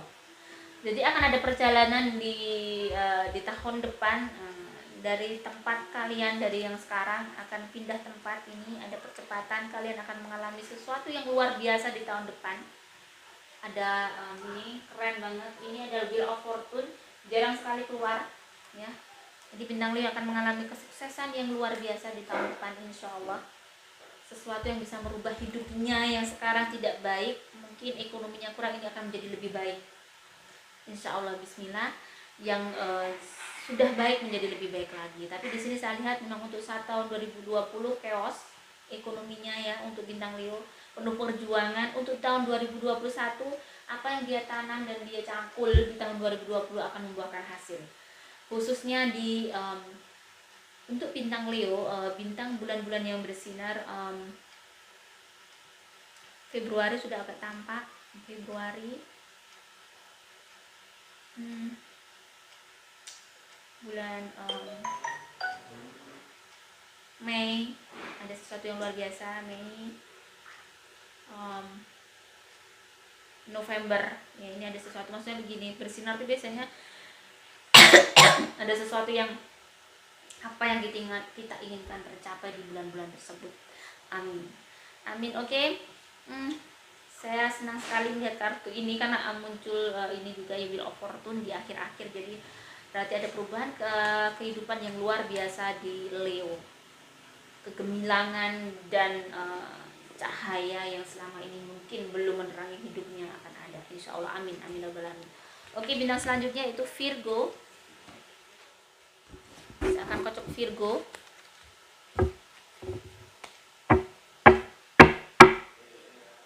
Jadi akan ada perjalanan di tahun depan, dari tempat kalian, dari yang sekarang akan pindah tempat. Ini ada percepatan, kalian akan mengalami sesuatu yang luar biasa di tahun depan. Ada ini keren banget. Ini ada Wheel of Fortune, jarang sekali keluar ya. Jadi bintang Leo akan mengalami kesuksesan yang luar biasa di tahun depan, insya Allah. Sesuatu yang bisa merubah hidupnya yang sekarang tidak baik, mungkin ekonominya kurang, ini akan menjadi lebih baik, insya Allah. Bismillah. Yang sudah baik menjadi lebih baik lagi. Tapi di sini saya lihat memang untuk saat tahun 2020 chaos ekonominya ya untuk bintang Leo, penuh perjuangan. Untuk tahun 2021 apa yang dia tanam dan dia cangkul di tahun 2020 akan membuahkan hasil, khususnya di untuk bintang Leo, bintang bulan-bulan yang bersinar. Februari sudah agak tampak. Februari, bulan Mei ada sesuatu yang luar biasa. Mei, November ya, ini ada sesuatu, maksudnya begini, bersinar itu biasanya ada sesuatu yang apa yang kita inginkan tercapai di bulan-bulan tersebut. Amin, amin. Oke. Saya senang sekali melihat kartu ini karena muncul ini juga ya, Wheel of Fortune di akhir-akhir. Jadi berarti ada perubahan kehidupan yang luar biasa di Leo, kegemilangan dan cahaya yang selama ini mungkin belum menerangi hidupnya akan ada, insya Allah. Amin, amin, amin. Oke, bintang selanjutnya itu Virgo. Saya akan kocok Virgo.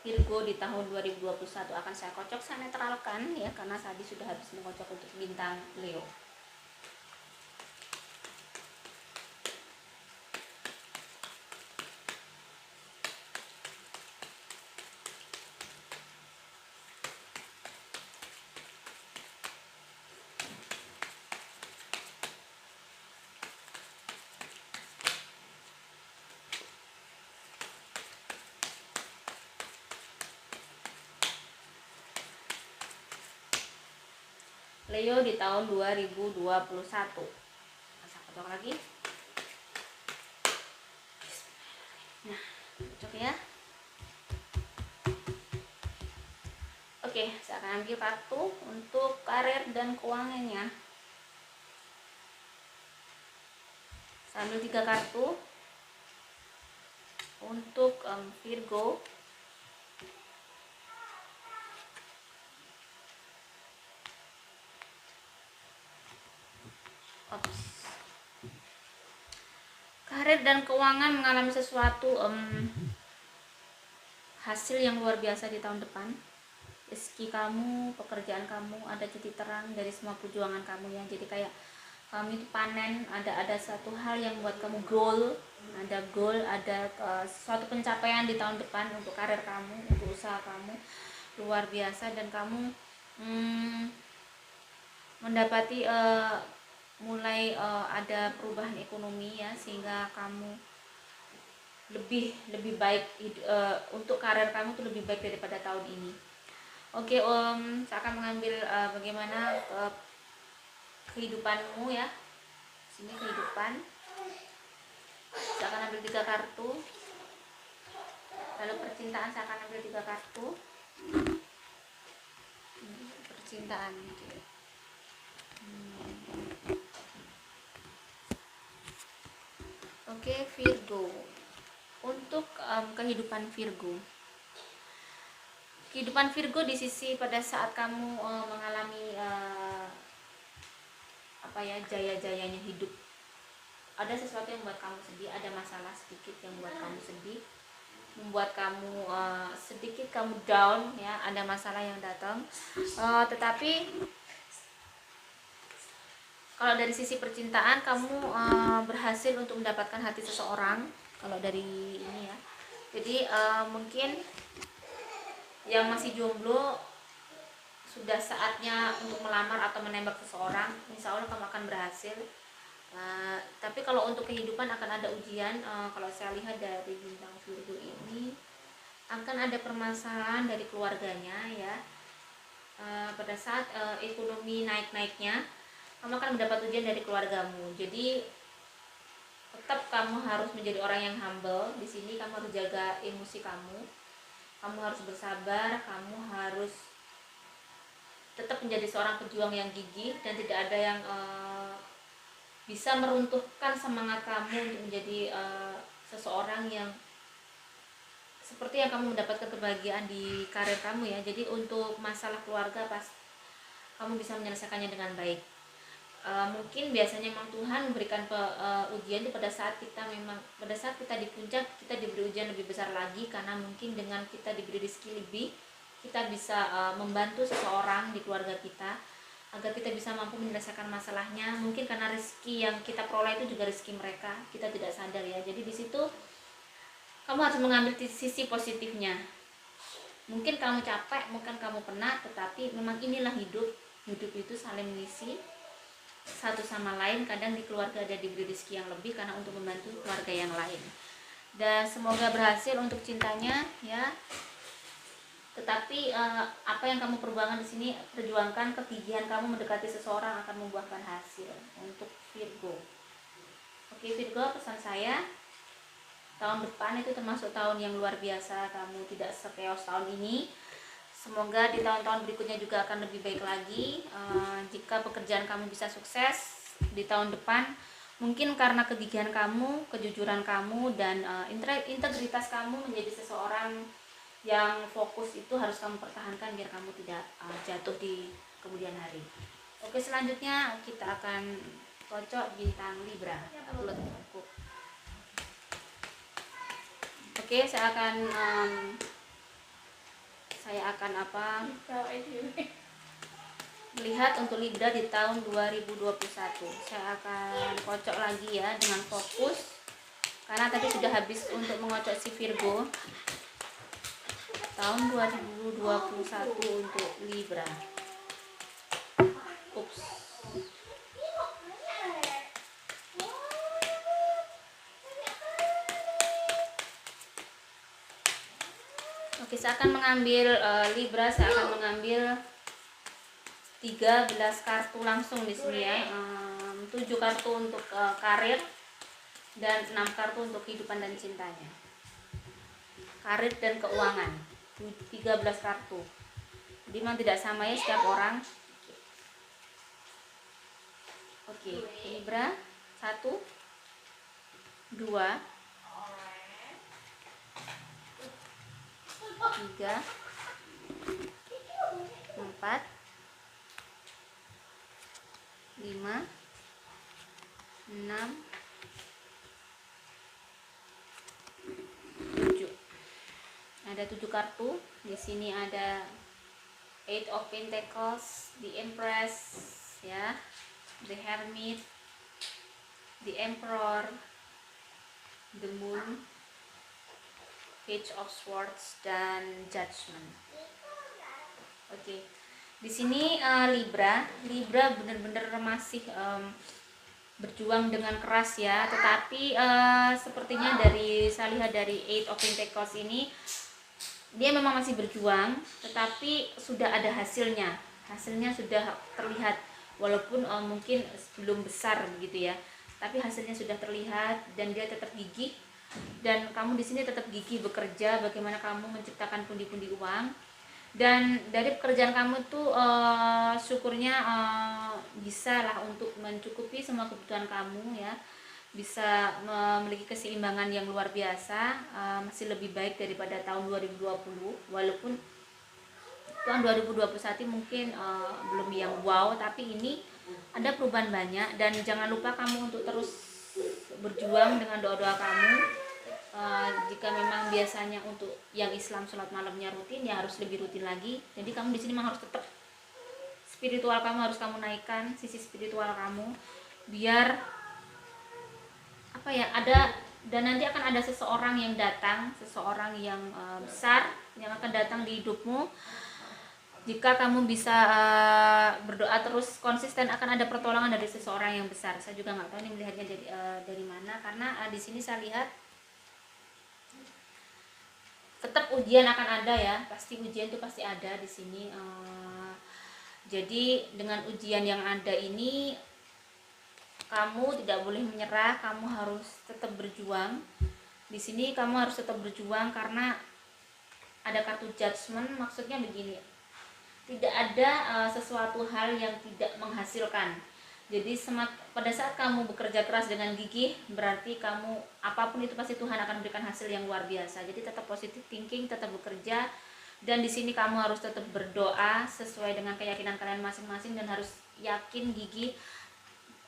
Virgo di tahun 2021 akan saya kocok, saya netralkan ya, karena tadi sudah habis mengocok untuk bintang Leo. Leo di tahun 2021. Saya kocok lagi. Nah, cocok ya. Oke, saya akan ambil kartu untuk karir dan keuangannya. Saya ambil 3 kartu untuk Virgo. Karir dan keuangan mengalami sesuatu hasil yang luar biasa di tahun depan. Rezeki kamu, pekerjaan kamu ada titik terang dari semua perjuangan kamu ya. Jadi kayak kamu itu panen, ada satu hal yang buat kamu goal, ada suatu pencapaian di tahun depan untuk karir kamu, untuk usaha kamu luar biasa, dan kamu mendapati mulai ada perubahan ekonomi ya, sehingga kamu lebih baik untuk karir kamu tuh lebih baik daripada tahun ini. Oke, saya akan mengambil bagaimana kehidupanmu ya. Sini kehidupan. Saya akan ambil 3 kartu. Lalu percintaan saya akan ambil 3 kartu. Percintaan. Oke, Virgo. Untuk kehidupan Virgo. Kehidupan Virgo di sisi pada saat kamu mengalami jaya-jayanya hidup, ada sesuatu yang membuat kamu sedih, ada masalah sedikit yang membuat kamu sedih, membuat kamu sedikit kamu down ya, ada masalah yang datang. Tetapi kalau dari sisi percintaan kamu berhasil untuk mendapatkan hati seseorang kalau dari ini ya. Jadi mungkin yang masih jomblo sudah saatnya untuk melamar atau menembak seseorang, insya Allah kamu akan berhasil. Tapi kalau untuk kehidupan akan ada ujian. Kalau saya lihat dari bintang Virgo ini akan ada permasalahan dari keluarganya ya. Pada saat ekonomi naik-naiknya, kamu akan mendapat ujian dari keluargamu. Jadi tetap kamu harus menjadi orang yang humble. Di sini kamu harus jaga emosi kamu. Kamu harus bersabar, kamu harus tetap menjadi seorang pejuang yang gigih dan tidak ada yang bisa meruntuhkan semangat kamu untuk menjadi seseorang yang seperti yang kamu mendapatkan kebahagiaan di karir kamu ya. Jadi untuk masalah keluarga pas kamu bisa menyelesaikannya dengan baik. Mungkin biasanya memang Tuhan memberikan ujian itu pada saat kita di puncak, kita diberi ujian lebih besar lagi, karena mungkin dengan kita diberi rezeki lebih, kita bisa membantu seseorang di keluarga kita agar kita bisa mampu menyelesaikan masalahnya. Mungkin karena rezeki yang kita peroleh itu juga rezeki mereka, kita tidak sadar ya. Jadi di situ kamu harus mengambil sisi positifnya. Mungkin kamu capek, mungkin kamu penat, tetapi memang inilah hidup. Hidup itu saling mengisi satu sama lain. Kadang di keluarga ada diberi rezeki yang lebih karena untuk membantu keluarga yang lain. Dan semoga berhasil untuk cintanya ya. Tetapi apa yang kamu perjuangkan di sini, perjuangkan kegigihan kamu mendekati seseorang akan membuahkan hasil untuk Virgo. Oke Virgo, pesan saya tahun depan itu termasuk tahun yang luar biasa. Kamu tidak sekeos tahun ini. Semoga di tahun-tahun berikutnya juga akan lebih baik lagi. Jika pekerjaan kamu bisa sukses di tahun depan, mungkin karena kegigihan kamu, kejujuran kamu, dan integritas kamu menjadi seseorang yang fokus itu harus kamu pertahankan biar kamu tidak jatuh di kemudian hari. Oke, selanjutnya kita akan kocok bintang Libra. Upload buku. Oke, saya akan melihat untuk Libra di tahun 2021. Saya akan kocok lagi ya dengan fokus, karena tadi sudah habis untuk mengocok si Virgo. Tahun 2021 untuk Libra. Ups. Oke, saya akan mengambil Libra, saya akan mengambil 13 kartu langsung di sini ya. 7 kartu untuk karir dan 6 kartu untuk kehidupan dan cintanya. Karir dan keuangan. 13 kartu. Jadi memang tidak sama ya setiap orang. Oke, Libra 1 2 3 4 5 6 7. Ada 7 kartu. Di sini ada 8 of Pentacles, the Empress ya, the Hermit, the Emperor, the Moon, Page of Swords, dan Judgment. Oke. Di sini Libra benar-benar masih berjuang dengan keras ya, tetapi sepertinya saya lihat dari 8 of Pentacles ini dia memang masih berjuang, tetapi sudah ada hasilnya sudah terlihat, walaupun mungkin belum besar begitu ya, tapi hasilnya sudah terlihat dan dia tetap gigih. Dan kamu di sini tetap gigih bekerja, bagaimana kamu menciptakan pundi-pundi uang. Dan dari pekerjaan kamu tuh syukurnya bisa lah untuk mencukupi semua kebutuhan kamu ya, bisa memiliki keseimbangan yang luar biasa, masih lebih baik daripada tahun 2020. Walaupun tahun 2021 mungkin belum yang wow, tapi ini ada perubahan banyak. Dan jangan lupa kamu untuk terus berjuang dengan doa-doa kamu. Jika memang biasanya untuk yang Islam sholat malamnya rutin, ya harus lebih rutin lagi. Jadi kamu di sini memang harus tetap spiritual kamu harus kamu naikkan, sisi spiritual kamu, biar apa ya, ada, dan nanti akan ada seseorang yang datang, seseorang yang besar yang akan datang di hidupmu. Jika kamu bisa berdoa terus konsisten, akan ada pertolongan dari seseorang yang besar. Saya juga nggak tahu ini melihatnya dari mana, karena di sini saya lihat tetap ujian akan ada ya, pasti ujian itu pasti ada di sini. Jadi dengan ujian yang ada ini, kamu tidak boleh menyerah, kamu harus tetap berjuang. Di sini kamu harus tetap berjuang karena ada kartu judgment, maksudnya begini, tidak ada sesuatu hal yang tidak menghasilkan. Jadi pada saat kamu bekerja keras dengan gigih, berarti kamu apapun itu pasti Tuhan akan berikan hasil yang luar biasa. Jadi tetap positive thinking, tetap bekerja, dan di sini kamu harus tetap berdoa sesuai dengan keyakinan kalian masing-masing, dan harus yakin gigih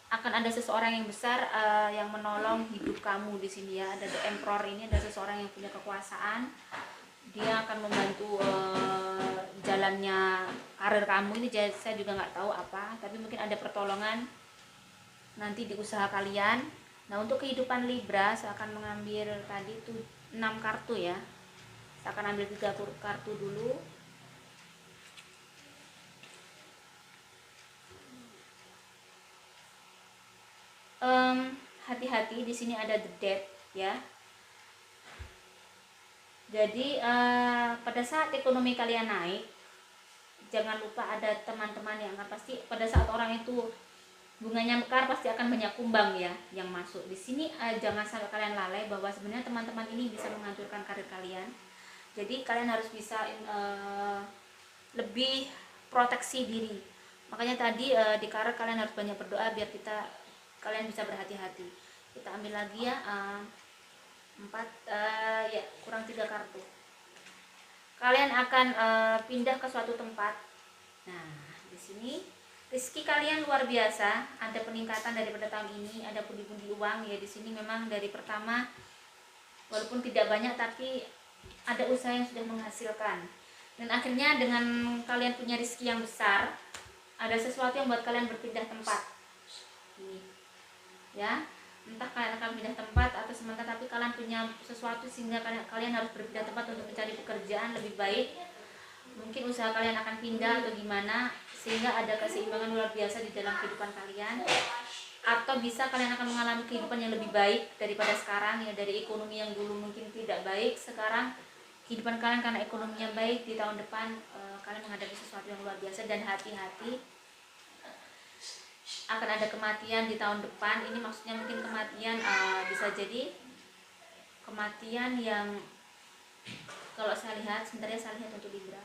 akan ada seseorang yang besar yang menolong hidup kamu di sini ya. Ada The Emperor, ini ada seseorang yang punya kekuasaan, dia akan membantu jalannya karir kamu ini. Saya juga nggak tahu apa, tapi mungkin ada pertolongan nanti di usaha kalian. Nah, untuk kehidupan Libra, saya akan mengambil tadi itu 6 kartu ya. Saya akan ambil 3 kartu dulu. Hati-hati, di sini ada The Death ya. Jadi pada saat ekonomi kalian naik, jangan lupa ada teman-teman yang akan pasti pada saat orang itu bunganya mekar, pasti akan banyak kumbang ya yang masuk. Di sini jangan sampai kalian lalai bahwa sebenarnya teman-teman ini bisa menghancurkan karir kalian. Jadi kalian harus bisa lebih proteksi diri. Makanya tadi di karir kalian harus banyak berdoa biar kalian bisa berhati-hati. Kita ambil lagi ya. 4 ya, kurang 3 kartu. Kalian akan pindah ke suatu tempat. Nah, di sini rezeki kalian luar biasa, ada peningkatan daripada tahun ini, ada pundi-pundi uang ya. Di sini memang dari pertama walaupun tidak banyak, tapi ada usaha yang sudah menghasilkan. Dan akhirnya dengan kalian punya rezeki yang besar, ada sesuatu yang buat kalian berpindah tempat. Ini. Ya. Entah kalian akan pindah tempat atau sementara, tapi kalian punya sesuatu sehingga kalian harus berpindah tempat untuk mencari pekerjaan lebih baik. Mungkin usaha kalian akan pindah atau gimana, sehingga ada keseimbangan luar biasa di dalam kehidupan kalian. Atau bisa kalian akan mengalami kehidupan yang lebih baik daripada sekarang ya. Dari ekonomi yang dulu mungkin tidak baik, sekarang kehidupan kalian karena ekonominya baik. Di tahun depan kalian menghadapi sesuatu yang luar biasa. Dan hati-hati, akan ada kematian di tahun depan. Ini maksudnya mungkin kematian bisa jadi kematian yang, kalau saya lihat sebenarnya, saya lihat untuk Libra.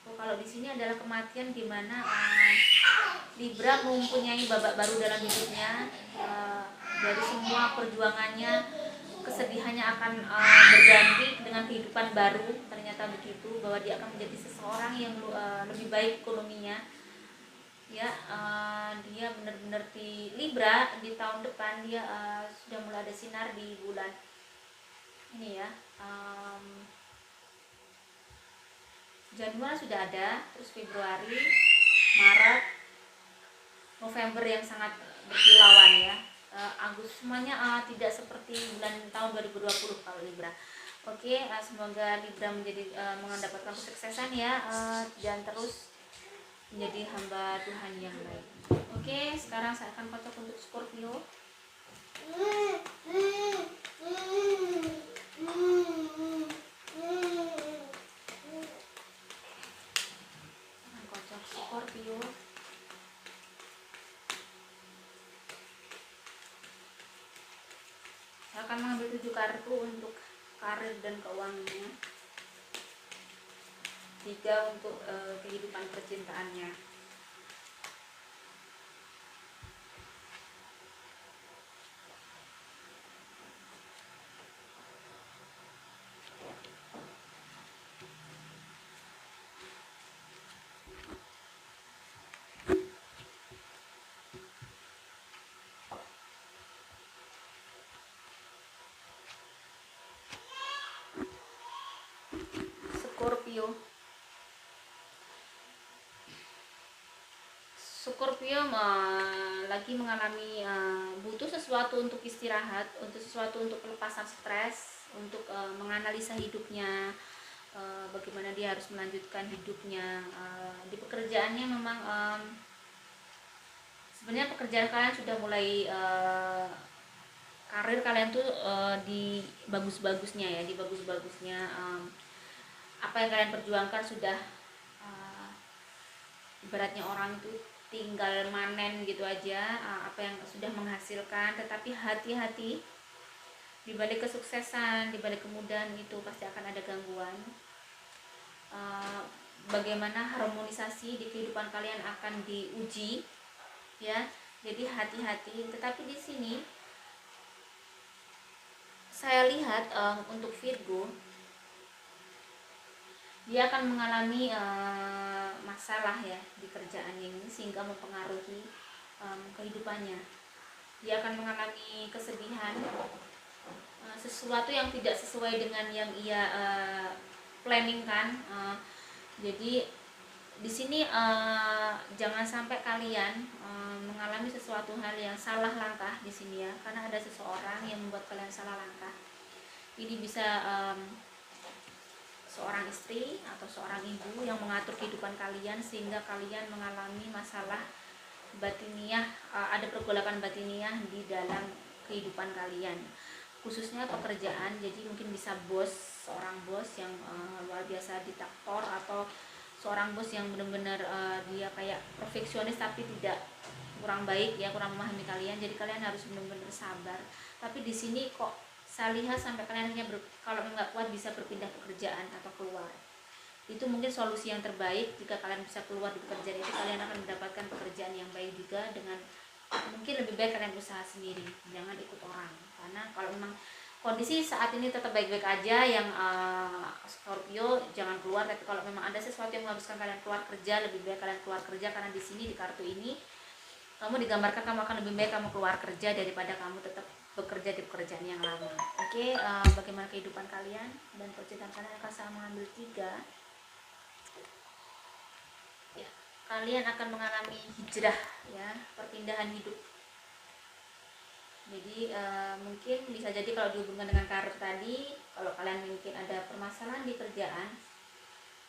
Kalau di sini adalah kematian di mana Libra mempunyai babak baru dalam hidupnya. Dari semua perjuangannya, kesedihannya akan berganti dengan kehidupan baru. Ternyata begitu, bahwa dia akan menjadi seseorang yang lebih baik ekonominya ya. Dia benar-benar di Libra di tahun depan dia sudah mulai ada sinar di bulan ini ya. Januari sudah ada, terus Februari, Maret, November yang sangat berkilauan ya. Agustus semuanya tidak seperti bulan tahun 2020 kalau Libra. Oke, semoga Libra mendapatkan kesuksesan ya, dan terus menjadi hamba Tuhan yang baik. Oke, sekarang saya akan kocok untuk Scorpio. Scorpio. Saya akan mengambil 7 kartu untuk karir dan keuangannya, 3 untuk kehidupan percintaannya. Scorpio. Scorpio lagi mengalami butuh sesuatu untuk istirahat, untuk sesuatu untuk pelepasan stres, untuk menganalisa hidupnya, bagaimana dia harus melanjutkan hidupnya. Di pekerjaannya memang sebenarnya pekerjaan kalian sudah mulai, karir kalian tuh di bagus-bagusnya ya, di bagus-bagusnya. Apa yang kalian perjuangkan sudah, ibaratnya orang tuh tinggal manen gitu aja, apa yang sudah menghasilkan. Tetapi hati-hati, di balik kesuksesan, di balik kemudahan itu pasti akan ada gangguan. Bagaimana harmonisasi di kehidupan kalian akan diuji ya, jadi hati-hati. Tetapi di sini saya lihat untuk Virgo, dia akan mengalami masalah ya di kerjaannya ini, sehingga mempengaruhi kehidupannya. Dia akan mengalami kesedihan, sesuatu yang tidak sesuai dengan yang ia planningkan. Jadi di sini jangan sampai kalian mengalami sesuatu hal yang salah langkah di sini ya, karena ada seseorang yang membuat kalian salah langkah. Ini bisa seorang istri atau seorang ibu yang mengatur kehidupan kalian, sehingga kalian mengalami masalah batiniah, ada pergolakan batiniah di dalam kehidupan kalian, khususnya pekerjaan. Jadi mungkin bisa bos, seorang bos yang luar biasa diktator, atau seorang bos yang benar-benar dia kayak perfeksionis tapi tidak, kurang baik ya, kurang memahami kalian. Jadi kalian harus benar-benar sabar. Tapi di sini kok saya lihat sampai kalian hanya kalau nggak kuat bisa berpindah pekerjaan atau keluar. Itu mungkin solusi yang terbaik. Jika kalian bisa keluar di pekerjaan itu, kalian akan mendapatkan pekerjaan yang baik juga. Dengan mungkin lebih baik kalian usaha sendiri, jangan ikut orang. Karena kalau memang kondisi saat ini tetap baik-baik aja, yang Scorpio jangan keluar. Tapi kalau memang ada sesuatu yang mengharuskan kalian keluar kerja, lebih baik kalian keluar kerja. Karena di sini di kartu ini kamu digambarkan kamu akan lebih baik kamu keluar kerja daripada kamu tetap bekerja di pekerjaan yang lama. Oke, bagaimana kehidupan kalian dan percintaan kalian? Akan saya mengambil 3 ya, kalian akan mengalami hijrah ya, perpindahan hidup. Jadi mungkin bisa jadi kalau dihubungkan dengan karir tadi, kalau kalian mungkin ada permasalahan di kerjaan,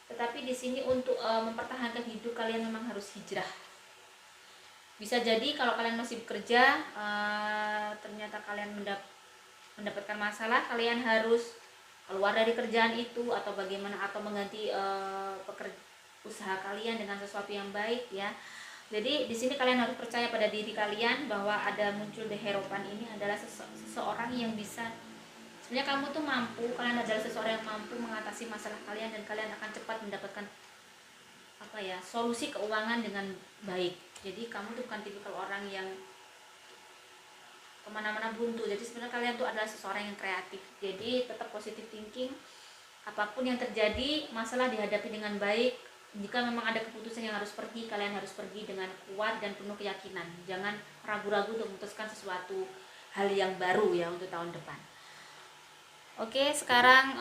tetapi di sini untuk mempertahankan hidup kalian memang harus hijrah. Bisa jadi kalau kalian masih bekerja, ternyata kalian mendapatkan masalah, kalian harus keluar dari kerjaan itu atau bagaimana, atau mengganti usaha kalian dengan sesuatu yang baik ya. Jadi di sini kalian harus percaya pada diri kalian bahwa ada muncul di Hierophant ini adalah seseorang yang bisa, sebenarnya kamu tuh mampu, kalian adalah seseorang yang mampu mengatasi masalah kalian, dan kalian akan cepat mendapatkan solusi keuangan dengan baik. Jadi kamu tuh bukan tipikal orang yang kemana-mana buntu. Jadi sebenarnya kalian tuh adalah seseorang yang kreatif. Jadi tetap positive thinking, apapun yang terjadi, masalah dihadapi dengan baik. Jika memang ada keputusan yang harus pergi, kalian harus pergi dengan kuat dan penuh keyakinan. Jangan ragu-ragu untuk memutuskan sesuatu hal yang baru ya untuk tahun depan. Oke, sekarang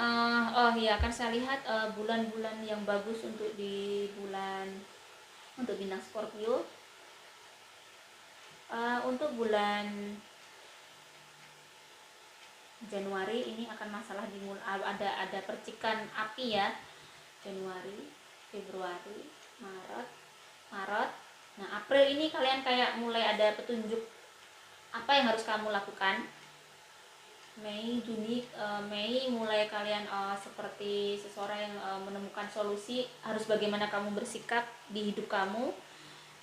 akan saya lihat bulan-bulan yang bagus untuk untuk bintang Scorpio. Untuk bulan Januari ini akan masalah ada percikan api ya. Januari, Februari, Maret. Nah, April ini kalian kayak mulai ada petunjuk apa yang harus kamu lakukan. Mei, Juni, Mei mulai kalian seperti seseorang yang menemukan solusi harus bagaimana kamu bersikap di hidup kamu.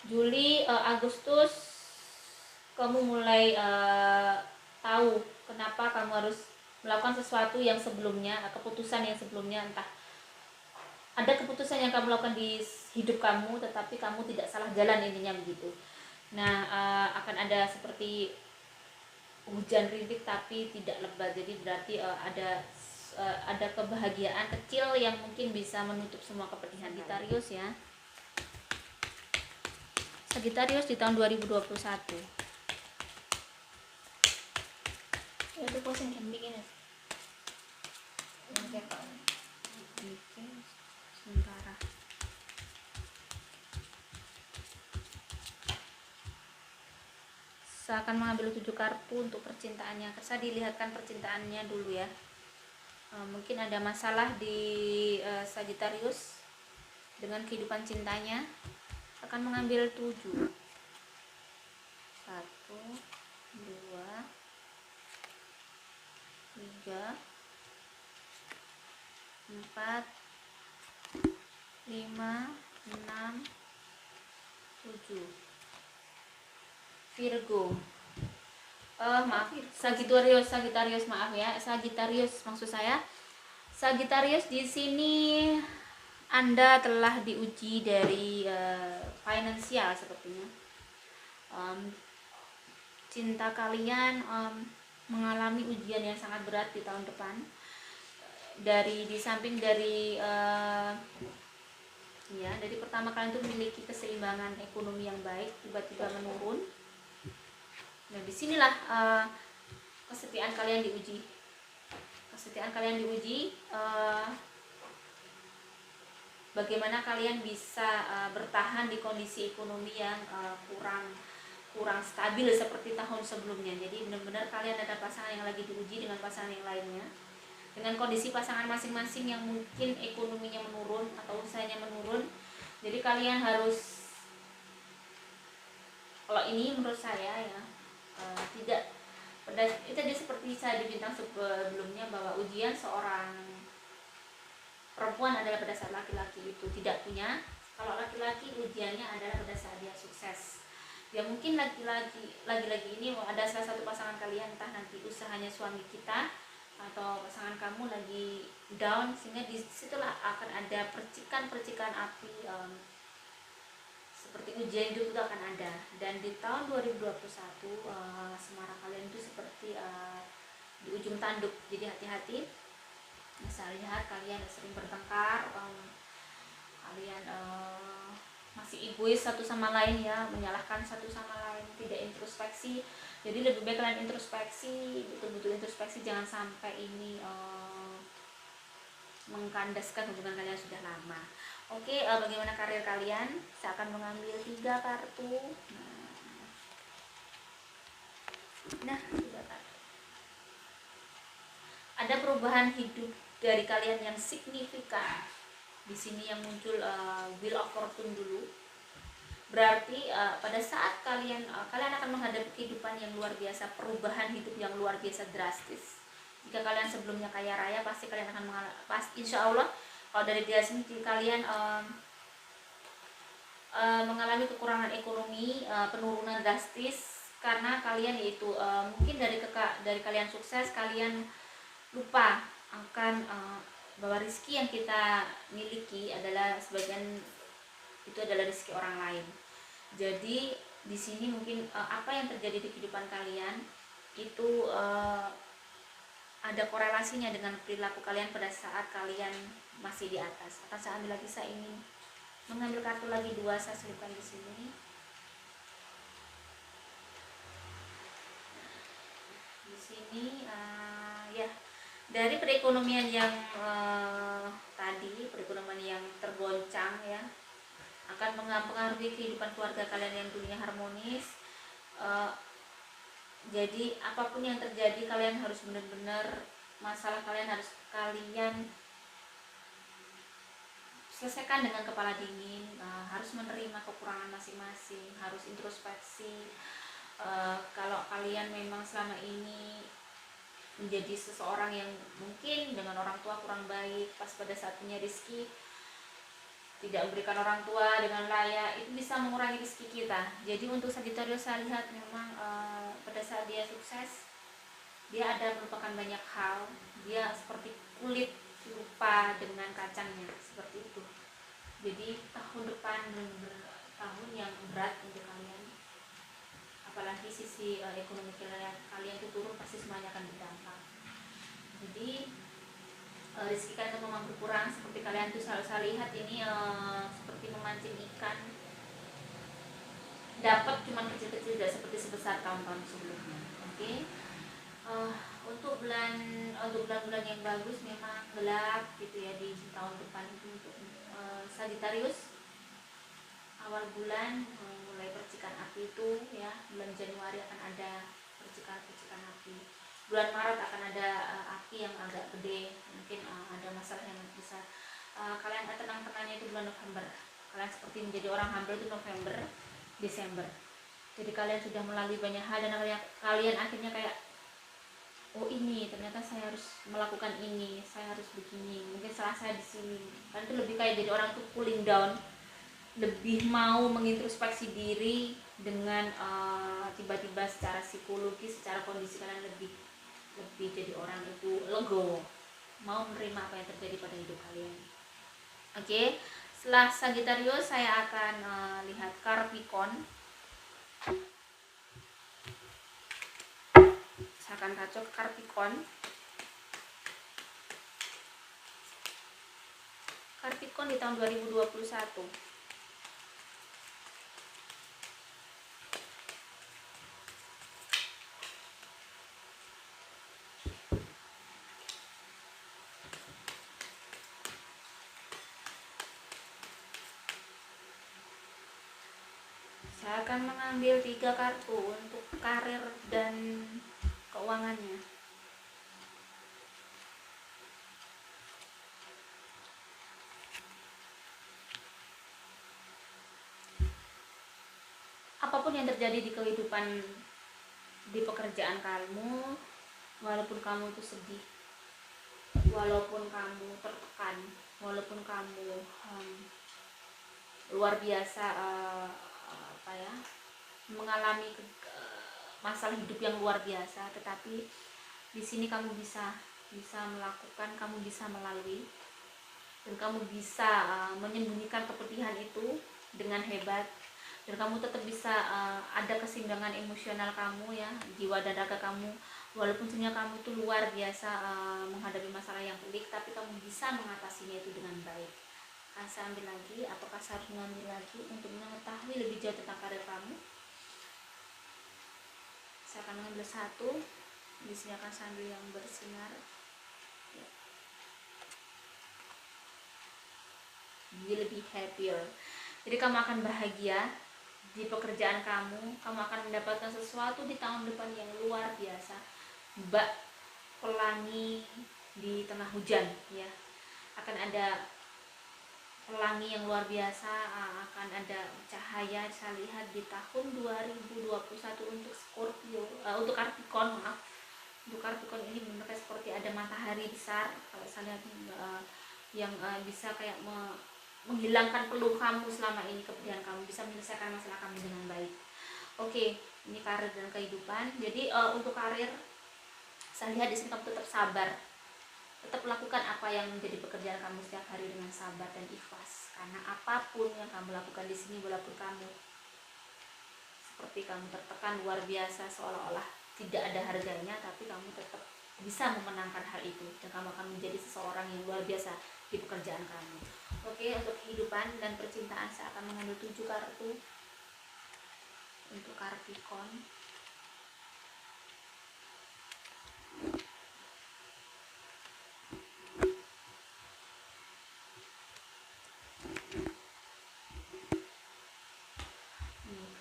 Juli, Agustus kamu mulai tahu kenapa kamu harus melakukan sesuatu yang sebelumnya, keputusan yang sebelumnya, entah ada keputusan yang kamu lakukan di hidup kamu tetapi kamu tidak salah jalan, intinya begitu. Nah, akan ada seperti hujan rintik tapi tidak lebat. Jadi berarti ada kebahagiaan kecil yang mungkin bisa menutup semua kepedihan. Sagittarius ya. Sagittarius di tahun 2021. Itu posisi yang bikin. Oke. saya akan mengambil 7 kartu untuk percintaannya. Saya dilihatkan percintaannya dulu ya. Mungkin ada masalah di Sagittarius dengan kehidupan cintanya. Akan mengambil 7. 1, 2, 3, 4, 5, 6, 7. Virgo. Maaf, Sagittarius maaf ya. Sagittarius maksud saya. Sagittarius di sini Anda telah diuji dari finansial sepertinya. Cinta kalian mengalami ujian yang sangat berat di tahun depan. Di samping dari dari pertama kalian itu memiliki keseimbangan ekonomi yang baik, tiba-tiba menurun. Nah, disinilah kesetiaan kalian diuji. Bagaimana kalian bisa bertahan di kondisi ekonomi yang kurang stabil seperti tahun sebelumnya. Jadi benar-benar kalian ada pasangan yang lagi diuji dengan pasangan yang lainnya, dengan kondisi pasangan masing-masing yang mungkin ekonominya menurun atau usahanya menurun. Jadi kalian harus, kalau ini menurut saya ya, tidak pada itu tadi seperti saya di bintang sebelumnya, bahwa ujian seorang perempuan adalah pada saat laki-laki itu tidak punya. Kalau laki-laki ujiannya adalah pada saat dia sukses. Ya mungkin lagi-lagi ini ada salah satu pasangan kalian, entah nanti usahanya suami kita atau pasangan kamu lagi down, sehingga disitulah akan ada percikan api, seperti ujian itu akan ada. Dan di tahun 2021 asmara kalian itu seperti di ujung tanduk, jadi hati-hati. Saya lihat kalian sering bertengkar, kalian masih egois satu sama lain ya, menyalahkan satu sama lain, tidak introspeksi. Jadi lebih baik kalian introspeksi, betul-betul introspeksi, jangan sampai ini mengkandaskan hubungan kalian sudah lama. Oke, bagaimana karir kalian? Saya akan mengambil 3 kartu. Nah, 3 kartu. Ada perubahan hidup dari kalian yang signifikan. Di sini yang muncul Wheel of Fortune dulu. Berarti pada saat kalian akan menghadapi kehidupan yang luar biasa, perubahan hidup yang luar biasa drastis. Jika kalian sebelumnya kaya raya, pasti kalian akan insya Allah, kalau dari dia sini kalian mengalami kekurangan ekonomi, penurunan drastis, karena kalian yaitu mungkin dari kalian sukses, kalian lupa akan bahwa rezeki yang kita miliki adalah sebagian itu adalah rezeki orang lain. Jadi di sini mungkin apa yang terjadi di kehidupan kalian itu ada korelasinya dengan perilaku kalian pada saat kalian masih di atas. Akan saya ambil lagi, saya ingin mengambil kartu lagi 2, saya selipkan di sini. Di sini ya, dari perekonomian yang tadi, perekonomian yang tergoncang ya, akan mempengaruhi kehidupan keluarga kalian yang dulunya harmonis. Jadi apapun yang terjadi, kalian harus benar-benar, masalah kalian harus kalian selesaikan dengan kepala dingin. Harus menerima kekurangan masing-masing, harus introspeksi. Kalau kalian memang selama ini menjadi seseorang yang mungkin dengan orang tua kurang baik, pas pada saat punya rezeki tidak memberikan orang tua dengan layak, itu bisa mengurangi rezeki kita. Jadi untuk Sagittarius saya lihat memang pada saat dia sukses, dia ada melupakan banyak hal. Dia seperti kulit lupa dengan kacangnya, seperti itu. Jadi tahun depan benar-benar tahun yang berat untuk kalian. Apalagi sisi ekonomi kalian itu turun, pasti semuanya akan berdampak. Jadi rezeki kalian itu memang berkurang. Seperti kalian tuh selalu saya lihat ini seperti memancing ikan, dapat cuman kecil-kecil, tidak seperti sebesar tahun-tahun sebelumnya. Oke. Untuk bulan-bulan yang bagus memang gelap gitu ya di tahun depan itu untuk Sagittarius. Awal bulan mulai percikan api itu ya. Bulan Januari akan ada percikan api, bulan Maret akan ada api yang agak gede, mungkin ada masalah yang besar. Kalian tenang-tenangnya itu bulan November. Kalian seperti menjadi orang humble itu November, Desember. Jadi kalian sudah melalui banyak hal dan kalian akhirnya kayak, oh ini ternyata saya harus melakukan ini, saya harus begini, mungkin salah saya di sini. Kalian itu lebih kayak jadi orang tuh cooling down, lebih mau mengintrospeksi diri dengan tiba-tiba secara psikologi, secara kondisi kalian lebih jadi orang itu legowo, mau menerima apa yang terjadi pada hidup kalian. Oke, setelah Sagittarius saya akan lihat Capricorn. Saya akan kacau Capricorn. Capricorn di tahun 2021. Saya akan mengambil 3 kartu untuk karir dan keuangannya. Apapun yang terjadi di kehidupan, di pekerjaan kamu, walaupun kamu itu sedih, walaupun kamu tertekan, walaupun kamu luar biasa mengalami masalah hidup yang luar biasa, tetapi di sini kamu bisa melakukan, kamu bisa melalui, dan kamu bisa menyembunyikan kepedihan itu dengan hebat, dan kamu tetap bisa ada keseimbangan emosional kamu ya, jiwa dan raga kamu. Walaupun sebenarnya kamu itu luar biasa menghadapi masalah yang pelik, tapi kamu bisa mengatasinya itu dengan baik. Akan saya ambil lagi, apakah saya harus mengambil lagi untuk mengetahui lebih jauh tentang karir kamu? Saya akan mengambil 1. Di sini akan saya ambil yang bersinar. Ya. You will be happier. Jadi kamu akan bahagia di pekerjaan kamu. Kamu akan mendapatkan sesuatu di tahun depan yang luar biasa. Pelangi di tengah hujan ya. Akan ada pelangi yang luar biasa, akan ada cahaya. Saya lihat di tahun 2021 untuk Scorpio, untuk Capricorn, maaf. Untuk Capricorn ini benar seperti ada matahari besar. Kalau saya lihat yang bisa kayak menghilangkan peluh kamu selama ini, kepedihan kamu, bisa menyelesaikan masalah kamu dengan baik. Oke, ini karir dan kehidupan. Jadi untuk karir, saya lihat di sini kamu tetap sabar, tetap lakukan apa yang menjadi pekerjaan kamu setiap hari dengan sabar dan ikhlas. Karena apapun yang kamu lakukan di sini, walaupun kamu seperti kamu tertekan luar biasa, seolah-olah tidak ada harganya, tapi kamu tetap bisa memenangkan hal itu, dan kamu akan menjadi seseorang yang luar biasa di pekerjaan kamu. Oke, untuk kehidupan dan percintaan saya akan mengambil 7 kartu untuk Capricorn.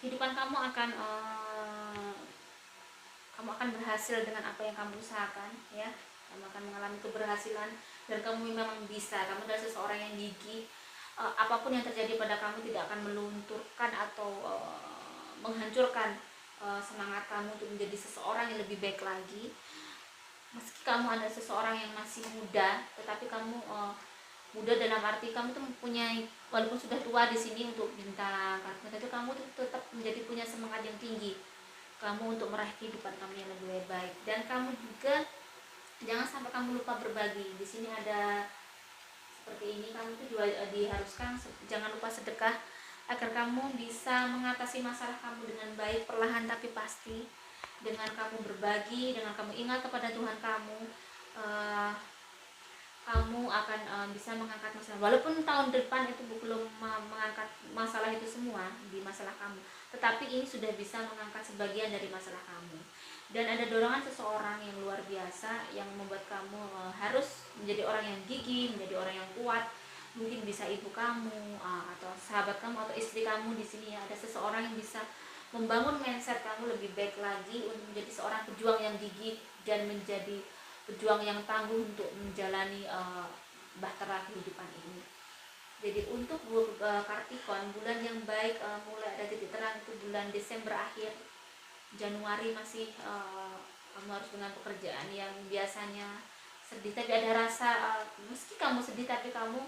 Kehidupan kamu akan berhasil dengan apa yang kamu usahakan ya. Kamu akan mengalami keberhasilan dan kamu memang bisa. Kamu adalah seseorang yang gigih. Apapun yang terjadi pada kamu tidak akan melunturkan atau menghancurkan semangat kamu untuk menjadi seseorang yang lebih baik lagi. Meski kamu adalah seseorang yang masih muda, tetapi kamu muda dalam arti kamu tuh mempunyai, walaupun sudah tua di sini untuk bintang kartu itu, kamu tuh tetap menjadi punya semangat yang tinggi kamu untuk meraih kehidupan kamu yang lebih baik. Dan kamu juga jangan sampai kamu lupa berbagi. Di sini ada seperti ini, kamu tuh juga diharuskan jangan lupa sedekah agar kamu bisa mengatasi masalah kamu dengan baik, perlahan tapi pasti. Dengan kamu berbagi, dengan kamu ingat kepada Tuhan kamu, kamu akan bisa mengangkat masalah. Walaupun tahun depan itu belum mengangkat masalah itu semua di masalah kamu, tetapi ini sudah bisa mengangkat sebagian dari masalah kamu. Dan ada dorongan seseorang yang luar biasa yang membuat kamu harus menjadi orang yang gigih, menjadi orang yang kuat. Mungkin bisa ibu kamu atau sahabat kamu atau istri kamu. Di sini ya, ada seseorang yang bisa membangun mindset kamu lebih baik lagi untuk menjadi seorang pejuang yang gigih dan menjadi pejuang yang tangguh untuk menjalani bahtera kehidupan ini. Jadi untuk Kartikon, bulan yang baik mulai ada titik terang itu bulan Desember akhir, Januari masih kamu harus dengan pekerjaan yang biasanya sedih, tapi ada rasa meski kamu sedih tapi kamu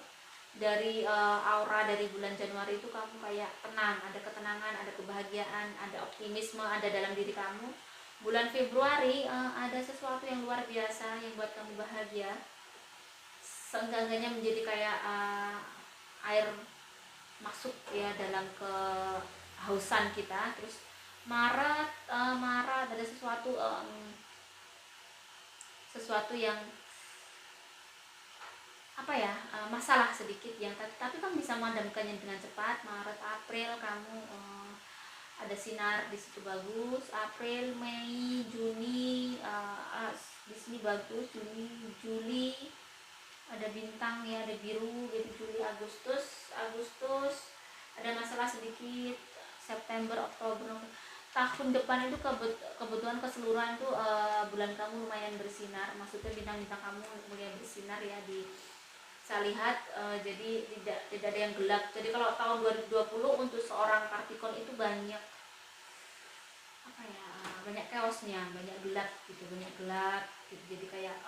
dari aura dari bulan Januari itu kamu kayak tenang, ada ketenangan, ada kebahagiaan, ada optimisme ada dalam diri kamu. Bulan Februari ada sesuatu yang luar biasa yang buat kamu bahagia, seenggak-enggaknya menjadi kayak air masuk ya dalam kehausan kita. Terus Maret ada sesuatu yang apa ya, masalah sedikit yang tapi kamu bisa memadamkannya dengan cepat. Maret April kamu ada sinar di situ bagus. April Mei Juni di sini bagus. Juli ada bintang ya, ada biru gitu. Juli Agustus ada masalah sedikit. September Oktober tahun depan itu kebetulan keseluruhan itu bulan kamu lumayan bersinar, maksudnya bintang-bintang kamu mulai bersinar ya, saya lihat. Jadi tidak ada yang gelap. Jadi kalau tahun 2020 untuk seorang Kartikon itu banyak apa ya, banyak chaosnya, banyak gelap gitu, jadi kayak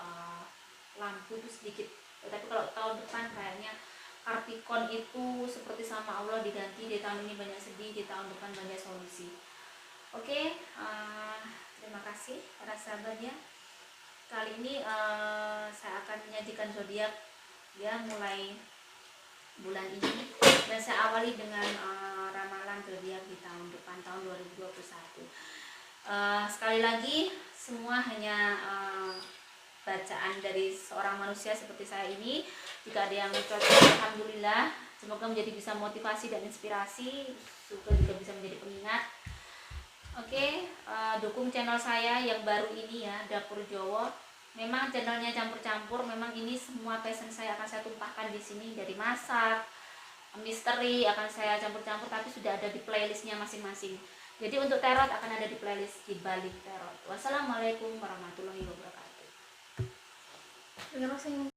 lampu itu sedikit. Tapi kalau tahun depan kayaknya Kartikon itu seperti sama Allah diganti, di tahun ini banyak sedih, di tahun depan banyak solusi. Oke, terima kasih para sahabat ya. Kali ini saya akan menyajikan zodiak ya mulai bulan ini, dan saya awali dengan ramalan zodiak di tahun depan, tahun 2021. Sekali lagi semua hanya bacaan dari seorang manusia seperti saya ini. Jika ada yang cocok, alhamdulillah, semoga bisa motivasi dan inspirasi, juga bisa menjadi pengingat. Oke, dukung channel saya yang baru ini ya, Dapur Jowo. Memang channelnya campur-campur, memang ini semua passion saya akan saya tumpahkan di sini, dari masak, misteri akan saya campur-campur, tapi sudah ada di playlistnya masing-masing. Jadi untuk tarot akan ada di playlist di balik tarot. Wassalamualaikum warahmatullahi wabarakatuh.